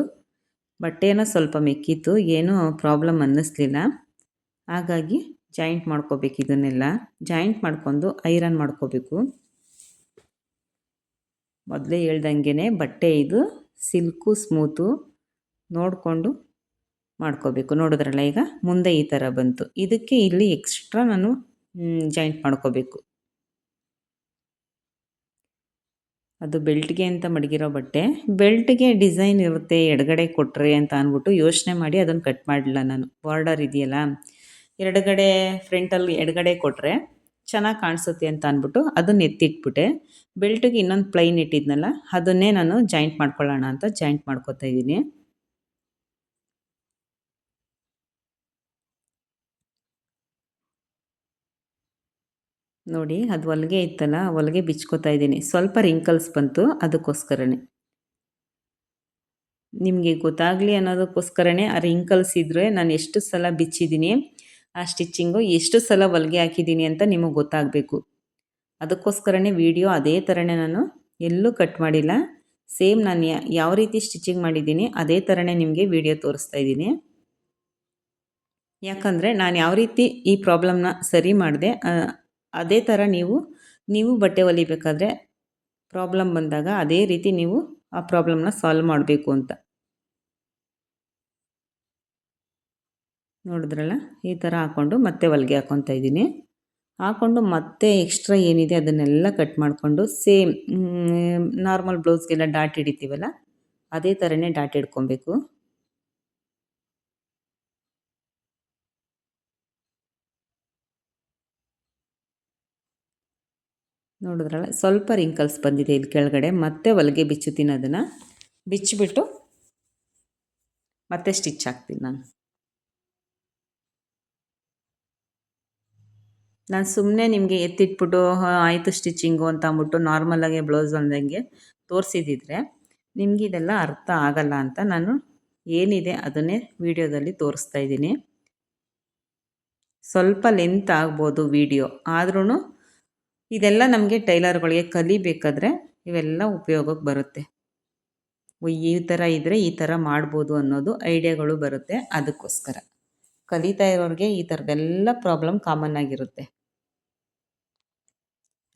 ಬಟ್ಟೆನೋ ಸ್ವಲ್ಪ ಮೆಕ್ಕಿತ್ತು, ಏನೂ ಪ್ರಾಬ್ಲಮ್ ಅನ್ನಿಸ್ಲಿಲ್ಲ. ಹಾಗಾಗಿ ಜಾಯಿಂಟ್ ಮಾಡ್ಕೋಬೇಕು. ಇದನ್ನೆಲ್ಲ ಜಾಯಿಂಟ್ ಮಾಡ್ಕೊಂಡು ಐರನ್ ಮಾಡ್ಕೋಬೇಕು. ಮೊದಲೇ ಹೇಳ್ದಂಗೆ ಬಟ್ಟೆ ಇದು ಸಿಲ್ಕು ಸ್ಮೂತು ನೋಡಿಕೊಂಡು ಮಾಡ್ಕೋಬೇಕು. ನೋಡಿದ್ರಲ್ಲ ಈಗ ಮುಂದೆ ಈ ಥರ ಬಂತು. ಇದಕ್ಕೆ ಇಲ್ಲಿ ಎಕ್ಸ್ಟ್ರಾ ನಾನು ಜಾಯಿಂಟ್ ಮಾಡ್ಕೋಬೇಕು. ಅದು ಬೆಲ್ಟ್ಗೆ ಅಂತ ಮಡಗಿರೋ ಬಟ್ಟೆ. ಬೆಲ್ಟ್ಗೆ ಡಿಸೈನ್ ಇರುತ್ತೆ, ಎಡಗಡೆ ಕೊಟ್ಟರೆ ಅಂತ ಅಂದ್ಬಿಟ್ಟು ಯೋಚನೆ ಮಾಡಿ ಅದನ್ನು ಕಟ್ ಮಾಡಲಿಲ್ಲ ನಾನು. ಬಾರ್ಡರ್ ಇದೆಯಲ್ಲ, ಎಡಗಡೆ ಫ್ರಂಟಲ್ಲಿ ಎಡಗಡೆ ಕೊಟ್ಟರೆ ಚೆನ್ನಾಗಿ ಕಾಣಿಸುತ್ತೆ ಅಂತ ಅಂದ್ಬಿಟ್ಟು ಅದನ್ನು ಎತ್ತಿಟ್ಬಿಟ್ಟೆ. ಬೆಲ್ಟಿಗೆ ಇನ್ನೊಂದು ಪ್ಲೈನ್ ಇಟ್ಟಿದ್ನಲ್ಲ, ಅದನ್ನೇ ನಾನು ಜಾಯಿಂಟ್ ಮಾಡ್ಕೊಳ್ಳೋಣ ಅಂತ ಜಾಯಿಂಟ್ ಮಾಡ್ಕೊತಾ ಇದ್ದೀನಿ. ನೋಡಿ ಅದು ಹೊಲಿಗೆ ಇತ್ತಲ್ಲ, ಹೊಲಿಗೆ ಬಿಚ್ಕೋತಾ ಇದ್ದೀನಿ. ಸ್ವಲ್ಪ ರಿಂಕಲ್ಸ್ ಬಂತು, ಅದಕ್ಕೋಸ್ಕರನೇ, ನಿಮಗೆ ಗೊತ್ತಾಗಲಿ ಅನ್ನೋದಕ್ಕೋಸ್ಕರನೇ. ಆ ರಿಂಕಲ್ಸ್ ಇದ್ದರೆ ನಾನು ಎಷ್ಟು ಸಲ ಬಿಚ್ಚಿದ್ದೀನಿ, ಆ ಸ್ಟಿಚ್ಚಿಂಗು ಎಷ್ಟು ಸಲ ಹೊಲಿಗೆ ಹಾಕಿದ್ದೀನಿ ಅಂತ ನಿಮಗೆ ಗೊತ್ತಾಗಬೇಕು. ಅದಕ್ಕೋಸ್ಕರನೇ ವಿಡಿಯೋ ಅದೇ ಥರನೇ ನಾನು ಎಲ್ಲೂ ಕಟ್ ಮಾಡಿಲ್ಲ. ಸೇಮ್ ನಾನು ಯಾವ ರೀತಿ ಸ್ಟಿಚಿಂಗ್ ಮಾಡಿದ್ದೀನಿ ಅದೇ ಥರನೇ ನಿಮಗೆ ವಿಡಿಯೋ ತೋರಿಸ್ತಾ ಇದ್ದೀನಿ. ಯಾಕಂದರೆ ನಾನು ಯಾವ ರೀತಿ ಈ ಪ್ರಾಬ್ಲಮ್ನ ಸರಿ ಮಾಡಿದೆ, ಅದೇ ಥರ ನೀವು ಬಟ್ಟೆ ಹೊಲಿಬೇಕಾದ್ರೆ ಪ್ರಾಬ್ಲಮ್ ಬಂದಾಗ ಅದೇ ರೀತಿ ನೀವು ಆ ಪ್ರಾಬ್ಲಮ್ನ ಸಾಲ್ವ್ ಮಾಡಬೇಕು ಅಂತ. ನೋಡಿದ್ರಲ್ಲ, ಈ ಥರ ಹಾಕ್ಕೊಂಡು ಮತ್ತೆ ಹೊಲಿಗೆ ಹಾಕ್ಕೊತಾ ಇದ್ದೀನಿ. ಹಾಕ್ಕೊಂಡು ಮತ್ತೆ ಎಕ್ಸ್ಟ್ರಾ ಏನಿದೆ ಅದನ್ನೆಲ್ಲ ಕಟ್ ಮಾಡಿಕೊಂಡು ಸೇಮ್ ನಾರ್ಮಲ್ ಬ್ಲೌಸ್ಗೆಲ್ಲ ಡಾಟ್ ಹಿಡಿತೀವಲ್ಲ ಅದೇ ಥರನೇ ಡಾಟ್ ಹಿಡ್ಕೊಬೇಕು. ನೋಡಿದ್ರಲ್ಲ, ಸ್ವಲ್ಪ ರಿಂಕಲ್ಸ್ ಬಂದಿದೆ ಇಲ್ಲಿ ಕೆಳಗಡೆ. ಮತ್ತೆ ಹೊಲಿಗೆ ಬಿಚ್ಚುತ್ತೀನಿ, ಅದನ್ನು ಬಿಚ್ಚಿಬಿಟ್ಟು ಮತ್ತೆ ಸ್ಟಿಚ್ ಹಾಕ್ತೀನಿ. ನಾನು ಸುಮ್ಮನೆ ನಿಮಗೆ ಎತ್ತಿಟ್ಬಿಟ್ಟು ಆಯಿತು ಸ್ಟಿಚಿಂಗು ಅಂತ ಅಂದ್ಬಿಟ್ಟು ನಾರ್ಮಲಾಗೆ ಬ್ಲೌಸ್ ಹೊಲ್ದಂಗೆ ತೋರಿಸಿದ್ರೆ ನಿಮಗೆ ಇದೆಲ್ಲ ಅರ್ಥ ಆಗಲ್ಲ ಅಂತ ನಾನು ಏನಿದೆ ಅದನ್ನೇ ವಿಡಿಯೋದಲ್ಲಿ ತೋರಿಸ್ತಾ ಇದ್ದೀನಿ. ಸ್ವಲ್ಪ ಲೆಂತ್ ಆಗ್ಬೋದು ವಿಡಿಯೋ, ಆದ್ರೂ ಇದೆಲ್ಲ ನಮಗೆ ಟೈಲರ್ಗಳಿಗೆ ಕಲಿಬೇಕಾದ್ರೆ ಇವೆಲ್ಲ ಉಪಯೋಗಕ್ಕೆ ಬರುತ್ತೆ. ಈ ಥರ ಇದ್ದರೆ ಈ ಥರ ಮಾಡ್ಬೋದು ಅನ್ನೋದು ಐಡಿಯಾಗಳು ಬರುತ್ತೆ. ಅದಕ್ಕೋಸ್ಕರ ಕಲಿತಾ ಇರೋರಿಗೆ ಈ ಥರದ್ದೆಲ್ಲ ಪ್ರಾಬ್ಲಮ್ ಕಾಮನ್ ಆಗಿರುತ್ತೆ.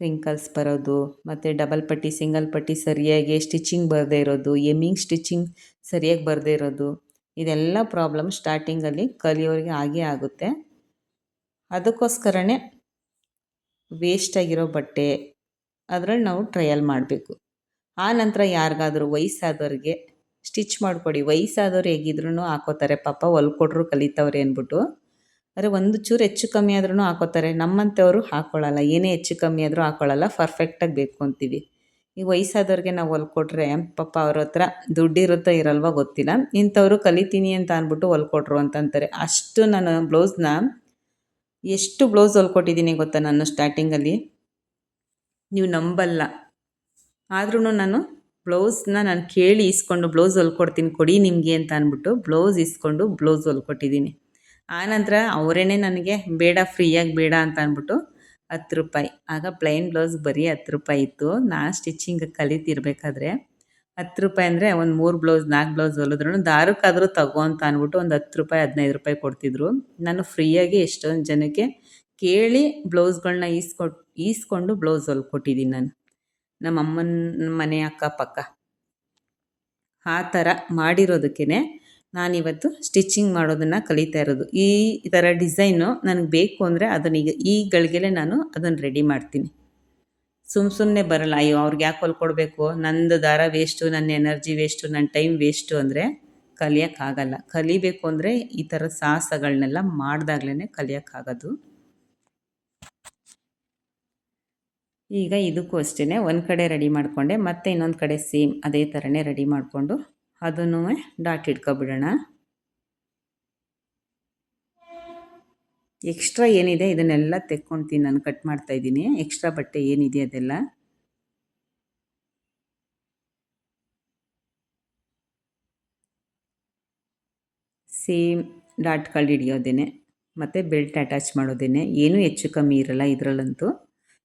ರಿಂಕಲ್ಸ್ ಬರೋದು, ಮತ್ತು ಡಬಲ್ ಪಟ್ಟಿ ಸಿಂಗಲ್ ಪಟ್ಟಿ ಸರಿಯಾಗಿ ಸ್ಟಿಚಿಂಗ್ ಬರದೇ ಇರೋದು, ಎಮ್ಮಿಂಗ್ ಸ್ಟಿಚಿಂಗ್ ಸರಿಯಾಗಿ ಬರದೇ ಇರೋದು, ಇದೆಲ್ಲ ಪ್ರಾಬ್ಲಮ್ ಸ್ಟಾರ್ಟಿಂಗಲ್ಲಿ ಕಲಿಯೋರಿಗೆ ಆಗೇ ಆಗುತ್ತೆ. ಅದಕ್ಕೋಸ್ಕರನೇ ವೇಸ್ಟಾಗಿರೋ ಬಟ್ಟೆ ಅದರಲ್ಲಿ ನಾವು ಟ್ರಯಲ್ ಮಾಡಬೇಕು. ಆ ನಂತರ ಯಾರಿಗಾದ್ರೂ ವಯಸ್ಸಾದವ್ರಿಗೆ ಸ್ಟಿಚ್ ಮಾಡಿಕೊಡಿ. ವಯಸ್ಸಾದವ್ರು ಹೇಗಿದ್ರೂ ಹಾಕೋತಾರೆ, ಪಾಪ ಹೊಲ್ಕೊಟ್ರು ಕಲಿತವ್ರೆ ಅಂದ್ಬಿಟ್ಟು. ಆದರೆ ಒಂದು ಚೂರು ಹೆಚ್ಚು ಕಮ್ಮಿ ಆದ್ರೂ ಹಾಕೋತಾರೆ. ನಮ್ಮಂಥವ್ರು ಹಾಕ್ಕೊಳ್ಳಲ್ಲ, ಏನೇ ಹೆಚ್ಚು ಕಮ್ಮಿ ಆದರೂ ಹಾಕ್ಕೊಳ್ಳಲ್ಲ, ಪರ್ಫೆಕ್ಟಾಗಿ ಬೇಕು ಅಂತೀವಿ. ಈ ವಯಸ್ಸಾದವ್ರಿಗೆ ನಾವು ಹೊಲ್ಕೊಟ್ರೆ ಪಾಪ ಅವ್ರ ಹತ್ರ ದುಡ್ಡಿರುತ್ತೋ ಇರಲ್ವೋ ಗೊತ್ತಿಲ್ಲ, ಇಂಥವ್ರು ಕಲಿತೀನಿ ಅಂತ ಅಂದ್ಬಿಟ್ಟು ಹೊಲ್ಕೊಟ್ರು ಅಂತಂತಾರೆ. ಅಷ್ಟು ನಾನು ಬ್ಲೌಸ್ನ ಎಷ್ಟು ಬ್ಲೌಸ್ ಹೊಲ್ಕೊಟ್ಟಿದ್ದೀನಿ ಗೊತ್ತಾ ನಾನು ಸ್ಟಾರ್ಟಿಂಗಲ್ಲಿ, ನೀವು ನಂಬಲ್ಲ. ಆದ್ರೂ ನಾನು ಬ್ಲೌಸ್ನ ಕೇಳಿ ಇಸ್ಕೊಂಡು ಬ್ಲೌಸ್ ಹೊಲ್ಕೊಡ್ತೀನಿ ಕೊಡಿ ನಿಮಗೆ ಅಂತ ಅಂದ್ಬಿಟ್ಟು ಬ್ಲೌಸ್ ಇಸ್ಕೊಂಡು ಬ್ಲೌಸ್ ಹೊಲ್ಕೊಟ್ಟಿದ್ದೀನಿ. ಆನಂತರ ಅವರೇ ನನಗೆ ಬೇಡ, ಫ್ರೀಯಾಗಿ ಬೇಡ ಅಂತ ಅಂದ್ಬಿಟ್ಟು 10 ರೂಪಾಯಿ, ಆಗ ಪ್ಲೈನ್ ಬ್ಲೌಸ್ ಬರೀ 10 ರೂಪಾಯಿ ಇತ್ತು. ನಾನು ಸ್ಟಿಚಿಂಗ್ ಕಲಿತಿರ್ಬೇಕಾದ್ರೆ 10 ರೂಪಾಯಿ ಅಂದರೆ ಒಂದು 3 ಬ್ಲೌಸ್ 4 ಬ್ಲೌಸ್ ಹೊಲಿದ್ರು ದಾರಕ್ಕಾದರೂ ತಗೋ ಅಂತ ಅಂದ್ಬಿಟ್ಟು ಒಂದು 10 ರೂಪಾಯಿ 15 ರೂಪಾಯಿ ಕೊಡ್ತಿದ್ರು. ನಾನು ಫ್ರೀಯಾಗಿ ಎಷ್ಟೊಂದು ಜನಕ್ಕೆ ಕೇಳಿ ಬ್ಲೌಸ್ಗಳನ್ನ ಈಸ್ಕೊಂಡು ಬ್ಲೌಸ್ ಹೊಲ್ಕೊಟ್ಟಿದ್ದೀನಿ ನಾನು, ನಮ್ಮ ಅಮ್ಮನ ಮನೆ ಅಕ್ಕಪಕ್ಕ. ಆ ಥರ ಮಾಡಿರೋದಕ್ಕೇ ನಾನಿವತ್ತು ಸ್ಟಿಚಿಂಗ್ ಮಾಡೋದನ್ನು ಕಲಿತಾ ಇರೋದು. ಈ ಥರ ಡಿಸೈನು ನನಗೆ ಬೇಕು ಅಂದರೆ ಅದನ್ನೀಗ ಈ ಗಳಿಗೆಲೇ ನಾನು ಅದನ್ನು ರೆಡಿ ಮಾಡ್ತೀನಿ. ಸುಮ್ಮನೆ ಬರಲ್ಲ. ಅಯ್ಯೋ ಅವ್ರಿಗೆ ಯಾಕೆ ಹೊಲ್ಕೊಡ್ಬೇಕು, ನಂದು ದಾರ ವೇಸ್ಟು, ನನ್ನ ಎನರ್ಜಿ ವೇಸ್ಟು, ನನ್ನ ಟೈಮ್ ವೇಸ್ಟು ಅಂದರೆ ಕಲಿಯೋಕ್ಕಾಗಲ್ಲ. ಕಲಿಬೇಕು ಅಂದರೆ ಈ ಥರ ಸಾಹಸಗಳನ್ನೆಲ್ಲ ಮಾಡಿದಾಗ್ಲೇ ಕಲಿಯೋಕ್ಕಾಗೋದು. ಈಗ ಇದಕ್ಕೂ ಅಷ್ಟೇ ಒಂದು ಕಡೆ ರೆಡಿ ಮಾಡಿಕೊಂಡೆ, ಮತ್ತು ಇನ್ನೊಂದು ಕಡೆ ಸೇಮ್ ಅದೇ ಥರನೇ ರೆಡಿ ಮಾಡಿಕೊಂಡು ಅದನ್ನು ಡಾಟ್ ಇಟ್ಕೊಬಿಡೋಣ. ಎಕ್ಸ್ಟ್ರಾ ಏನಿದೆ ಇದನ್ನೆಲ್ಲ ತೆಕ್ಕೊಳ್ತೀನಿ, ನಾನು ಕಟ್ ಮಾಡ್ತಾಯಿದ್ದೀನಿ. ಎಕ್ಸ್ಟ್ರಾ ಬಟ್ಟೆ ಏನಿದೆ ಅದೆಲ್ಲ ಸೇಮ್ ಡಾಟ್ಗಳು ಹಿಡಿಯೋದೇನೆ ಮತ್ತು ಬೆಲ್ಟ್ ಅಟ್ಯಾಚ್ ಮಾಡೋದೇನೆ. ಏನೂ ಹೆಚ್ಚು ಕಮ್ಮಿ ಇರಲ್ಲ ಇದರಲ್ಲಂತೂ.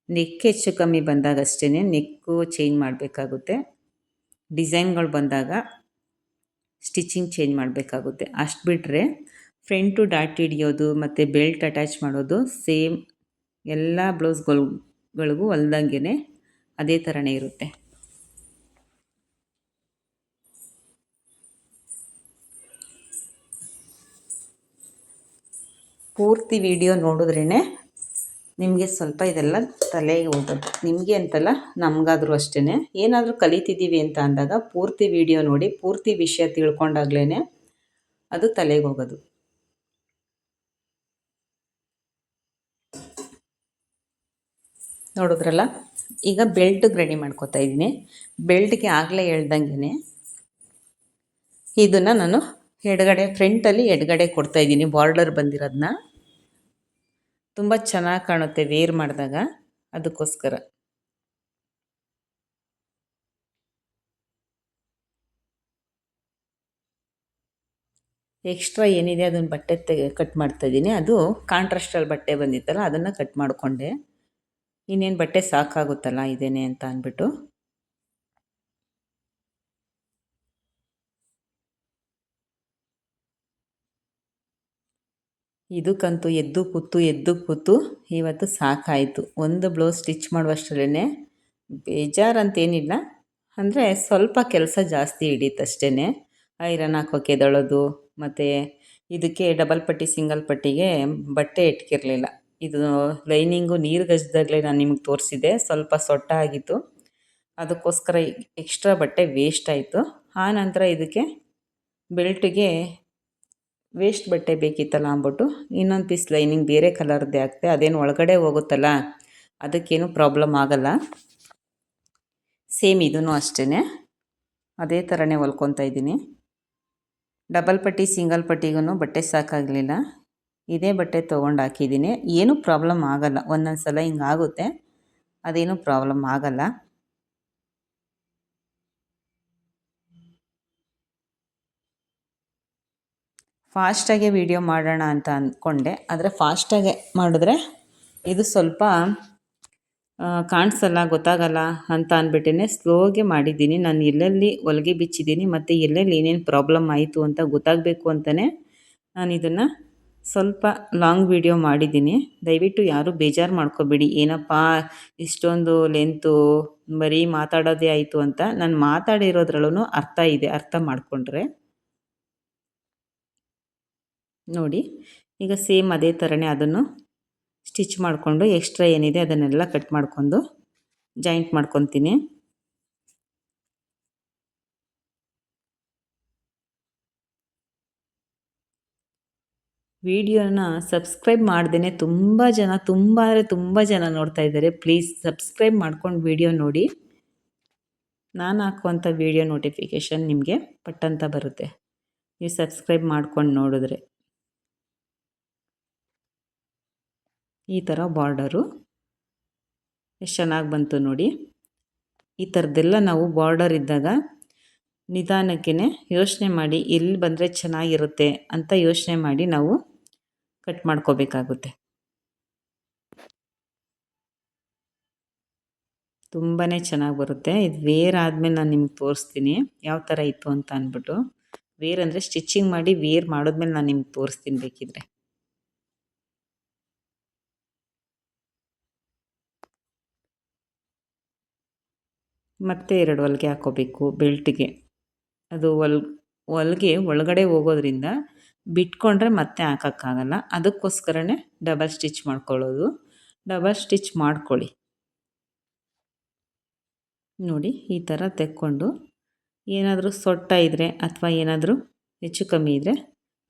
ನೆಕ್ ಹೆಚ್ಚು ಕಮ್ಮಿ ಬಂದಾಗ ಅಷ್ಟೇ ನೆಕ್ಕು ಚೇಂಜ್ ಮಾಡಬೇಕಾಗುತ್ತೆ. ಡಿಸೈನ್ಗಳು ಬಂದಾಗ ಸ್ಟಿಚಿಂಗ್ ಚೇಂಜ್ ಮಾಡಬೇಕಾಗುತ್ತೆ. ಅಷ್ಟು ಬಿಟ್ಟರೆ ಫ್ರಂಟು ಡಾಟ್ ಹಿಡಿಯೋದು ಮತ್ತು ಬೆಲ್ಟ್ ಅಟ್ಯಾಚ್ ಮಾಡೋದು ಸೇಮ್ ಎಲ್ಲ ಬ್ಲೌಸ್ಗಳಿಗೂ ಹೊಲ್ದಂಗೆ ಅದೇ ಥರನೇ ಇರುತ್ತೆ. ಪೂರ್ತಿ ವಿಡಿಯೋ ನೋಡಿದ್ರೇ ನಿಮಗೆ ಸ್ವಲ್ಪ ಇದೆಲ್ಲ ತಲೆಗೆ ಹೋಗೋದು. ನಿಮಗೆ ಅಂತಲ್ಲ, ನಮಗಾದರೂ ಅಷ್ಟೇ. ಏನಾದರೂ ಕಲಿತಿದ್ದೀವಿ ಅಂತ ಅಂದಾಗ ಪೂರ್ತಿ ವಿಡಿಯೋ ನೋಡಿ, ಪೂರ್ತಿ ವಿಷಯ ತಿಳ್ಕೊಂಡಾಗ್ಲೇ ಅದು ತಲೆಗೆ ಹೋಗೋದು. ನೋಡಿದ್ರಲ್ಲ, ಈಗ ಬೆಲ್ಟಿಗೆ ರೆಡಿ ಮಾಡ್ಕೋತಾ ಇದ್ದೀನಿ. ಬೆಲ್ಟ್ಗೆ ಆಗಲೇ ಹೇಳ್ದಂಗೆ ಇದನ್ನು ನಾನು ಎಡಗಡೆ ಫ್ರಂಟಲ್ಲಿ ಎಡಗಡೆ ಕೊಡ್ತಾಯಿದ್ದೀನಿ. ಬಾರ್ಡರ್ ಬಂದಿರೋದನ್ನ ತುಂಬ ಚೆನ್ನಾಗಿ ಕಾಣುತ್ತೆ ವೇರ್ ಮಾಡಿದಾಗ, ಅದಕ್ಕೋಸ್ಕರ. ಎಕ್ಸ್ಟ್ರಾ ಏನಿದೆ ಅದನ್ನು ಬಟ್ಟೆ ಕಟ್ ಮಾಡ್ತಾಯಿದ್ದೀನಿ. ಅದು ಕಾಂಟ್ರಾಸ್ಟಲ್ಲಿ ಬಟ್ಟೆ ಬಂದಿತ್ತಲ್ಲ ಅದನ್ನು ಕಟ್ ಮಾಡಿಕೊಂಡೆ. ಇನ್ನೇನು ಬಟ್ಟೆ ಸಾಕಾಗುತ್ತಲ್ಲ ಇದೇನೆ ಅಂತ ಅಂದ್ಬಿಟ್ಟು. ಇದಕ್ಕಂತೂ ಎದ್ದು ಕೂತು ಇವತ್ತು ಸಾಕಾಯಿತು. ಒಂದು ಬ್ಲೌಸ್ ಸ್ಟಿಚ್ ಮಾಡುವಷ್ಟರಲ್ಲೇ ಬೇಜಾರಂತೇನಿಲ್ಲ, ಅಂದರೆ ಸ್ವಲ್ಪ ಕೆಲಸ ಜಾಸ್ತಿ ಹಿಡೀತಷ್ಟೇ. ಐರನ್ ಹಾಕೋಕೆ ಎದಳೋದು, ಮತ್ತು ಇದಕ್ಕೆ ಡಬಲ್ ಪಟ್ಟಿ ಸಿಂಗಲ್ ಪಟ್ಟಿಗೆ ಬಟ್ಟೆ ಇಟ್ಕಿರಲಿಲ್ಲ. ಇದು ಲೈನಿಂಗು ನೀರು ಗಜ್ದಾಗಲೇ ನಾನು ನಿಮಗೆ ತೋರಿಸಿದೆ, ಸ್ವಲ್ಪ ಸೊಟ್ಟ ಆಗಿತ್ತು. ಅದಕ್ಕೋಸ್ಕರ ಎಕ್ಸ್ಟ್ರಾ ಬಟ್ಟೆ ವೇಸ್ಟ್ ಆಯಿತು. ಆನಂತರ ಇದಕ್ಕೆ ಬೆಲ್ಟಿಗೆ ವೇಸ್ಟ್ ಬಟ್ಟೆ ಬೇಕಿತ್ತಲ್ಲ ಅಂದ್ಬಿಟ್ಟು ಇನ್ನೊಂದು ಪೀಸ್ ಲೈನಿಂಗ್ ಬೇರೆ ಕಲರ್ದೇ ಹಾಕ್ತೆ. ಅದೇನು ಒಳಗಡೆ ಹೋಗುತ್ತಲ್ಲ, ಅದಕ್ಕೇನು ಪ್ರಾಬ್ಲಮ್ ಆಗಲ್ಲ. ಸೇಮ್ ಇದೂ ಅಷ್ಟೇ ಅದೇ ಥರನೇ ಹೊಲ್ಕೊತಾ ಇದ್ದೀನಿ. ಡಬಲ್ ಪಟ್ಟಿ ಸಿಂಗಲ್ ಪಟ್ಟಿಗೂ ಬಟ್ಟೆ ಸಾಕಾಗಲಿಲ್ಲ. ಇದೇ ಬಟ್ಟೆ ತೊಗೊಂಡು ಹಾಕಿದ್ದೀನಿ. ಏನೂ ಪ್ರಾಬ್ಲಮ್ ಆಗಲ್ಲ. ಒಂದೊಂದು ಸಲ ಹಿಂಗಾಗುತ್ತೆ, ಅದೇನೂ ಪ್ರಾಬ್ಲಮ್ ಆಗಲ್ಲ. ಫಾಸ್ಟಾಗೆ ವಿಡಿಯೋ ಮಾಡೋಣ ಅಂತ ಅಂದ್ಕೊಂಡೆ, ಆದರೆ ಫಾಸ್ಟಾಗೆ ಮಾಡಿದ್ರೆ ಇದು ಸ್ವಲ್ಪ ಕಾಣಿಸಲ್ಲ, ಗೊತ್ತಾಗಲ್ಲ ಅಂತ ಅಂದ್ಬಿಟ್ಟೇ ಸ್ಲೋಗೆ ಮಾಡಿದ್ದೀನಿ. ನಾನು ಎಲ್ಲೆಲ್ಲಿ ಹೊಲಿಗೆ ಬಿಚ್ಚಿದ್ದೀನಿ ಮತ್ತು ಎಲ್ಲೆಲ್ಲಿ ಏನೇನು ಪ್ರಾಬ್ಲಮ್ ಆಯಿತು ಅಂತ ಗೊತ್ತಾಗಬೇಕು ಅಂತಲೇ ನಾನು ಇದನ್ನು ಸ್ವಲ್ಪ ಲಾಂಗ್ ವಿಡಿಯೋ ಮಾಡಿದ್ದೀನಿ. ದಯವಿಟ್ಟು ಯಾರೂ ಬೇಜಾರು ಮಾಡ್ಕೋಬೇಡಿ, ಏನಪ್ಪ ಇಷ್ಟೊಂದು ಲೆಂತು ಬರೀ ಮಾತಾಡೋದೇ ಆಯಿತು ಅಂತ. ನಾನು ಮಾತಾಡಿರೋದ್ರಲ್ಲೂ ಅರ್ಥ ಇದೆ, ಅರ್ಥ ಮಾಡಿಕೊಂಡ್ರೆ ನೋಡಿ. ಈಗ ಸೇಮ್ ಅದೇ ಥರನೇ ಅದನ್ನು ಸ್ಟಿಚ್ ಮಾಡಿಕೊಂಡು ಎಕ್ಸ್ಟ್ರಾ ಏನಿದೆ ಅದನ್ನೆಲ್ಲ ಕಟ್ ಮಾಡ್ಕೊಂಡು ಜಾಯಿಂಟ್ ಮಾಡ್ಕೊತೀನಿ. ವಿಡಿಯೋನ ಸಬ್ಸ್ಕ್ರೈಬ್ ಮಾಡ್ದೇ ತುಂಬ ಜನ ನೋಡ್ತಾ ಇದ್ದಾರೆ. ಪ್ಲೀಸ್ ಸಬ್ಸ್ಕ್ರೈಬ್ ಮಾಡ್ಕೊಂಡು ವಿಡಿಯೋ ನೋಡಿ. ನಾನು ಹಾಕುವಂಥ ವಿಡಿಯೋ ನೋಟಿಫಿಕೇಷನ್ ನಿಮಗೆ ಪಟ್ಟಂತ ಬರುತ್ತೆ, ನೀವು ಸಬ್ಸ್ಕ್ರೈಬ್ ಮಾಡ್ಕೊಂಡು ನೋಡಿದ್ರೆ. ಈ ಥರ ಬಾರ್ಡರು ಎಷ್ಟು ಚೆನ್ನಾಗಿ ಬಂತು ನೋಡಿ. ಈ ಥರದ್ದೆಲ್ಲ ನಾವು ಬಾರ್ಡರ್ ಇದ್ದಾಗ ನಿಧಾನಕ್ಕೆ ಯೋಚನೆ ಮಾಡಿ ಎಲ್ಲಿ ಬಂದರೆ ಚೆನ್ನಾಗಿರುತ್ತೆ ಅಂತ ಯೋಚನೆ ಮಾಡಿ ನಾವು ಕಟ್ ಮಾಡ್ಕೋಬೇಕಾಗುತ್ತೆ. ತುಂಬಾ ಚೆನ್ನಾಗಿ ಬರುತ್ತೆ. ಇದು ವೇರ್ ಆದಮೇಲೆ ನಾನು ನಿಮ್ಗೆ ತೋರಿಸ್ತೀನಿ ಯಾವ ಥರ ಇತ್ತು ಅಂತ ಅಂದ್ಬಿಟ್ಟು. ವೇರ್ ಅಂದರೆ ಸ್ಟಿಚಿಂಗ್ ಮಾಡಿ ವೇರ್ ಮಾಡಿದ್ಮೇಲೆ ನಾನು ನಿಮ್ಗೆ ತೋರಿಸ್ತೀನಿ ಬೇಕಿದ್ರೆ. ಮತ್ತೆ 2 ಹೊಲಿಗೆ ಹಾಕ್ಕೋಬೇಕು ಬೆಲ್ಟಿಗೆ. ಅದು ಹೊಲಿಗೆ ಒಳಗಡೆ ಹೋಗೋದ್ರಿಂದ ಬಿಟ್ಕೊಂಡ್ರೆ ಮತ್ತೆ ಹಾಕೋಕ್ಕಾಗಲ್ಲ. ಅದಕ್ಕೋಸ್ಕರನೇ ಡಬಲ್ ಸ್ಟಿಚ್ ಮಾಡ್ಕೊಳ್ಳೋದು. ಡಬಲ್ ಸ್ಟಿಚ್ ಮಾಡ್ಕೊಳ್ಳಿ. ನೋಡಿ ಈ ಥರ ತೆಕ್ಕೊಂಡು ಏನಾದರೂ ಸೊಟ್ಟ ಇದ್ದರೆ ಅಥವಾ ಏನಾದರೂ ಹೆಚ್ಚು ಕಮ್ಮಿ ಇದ್ದರೆ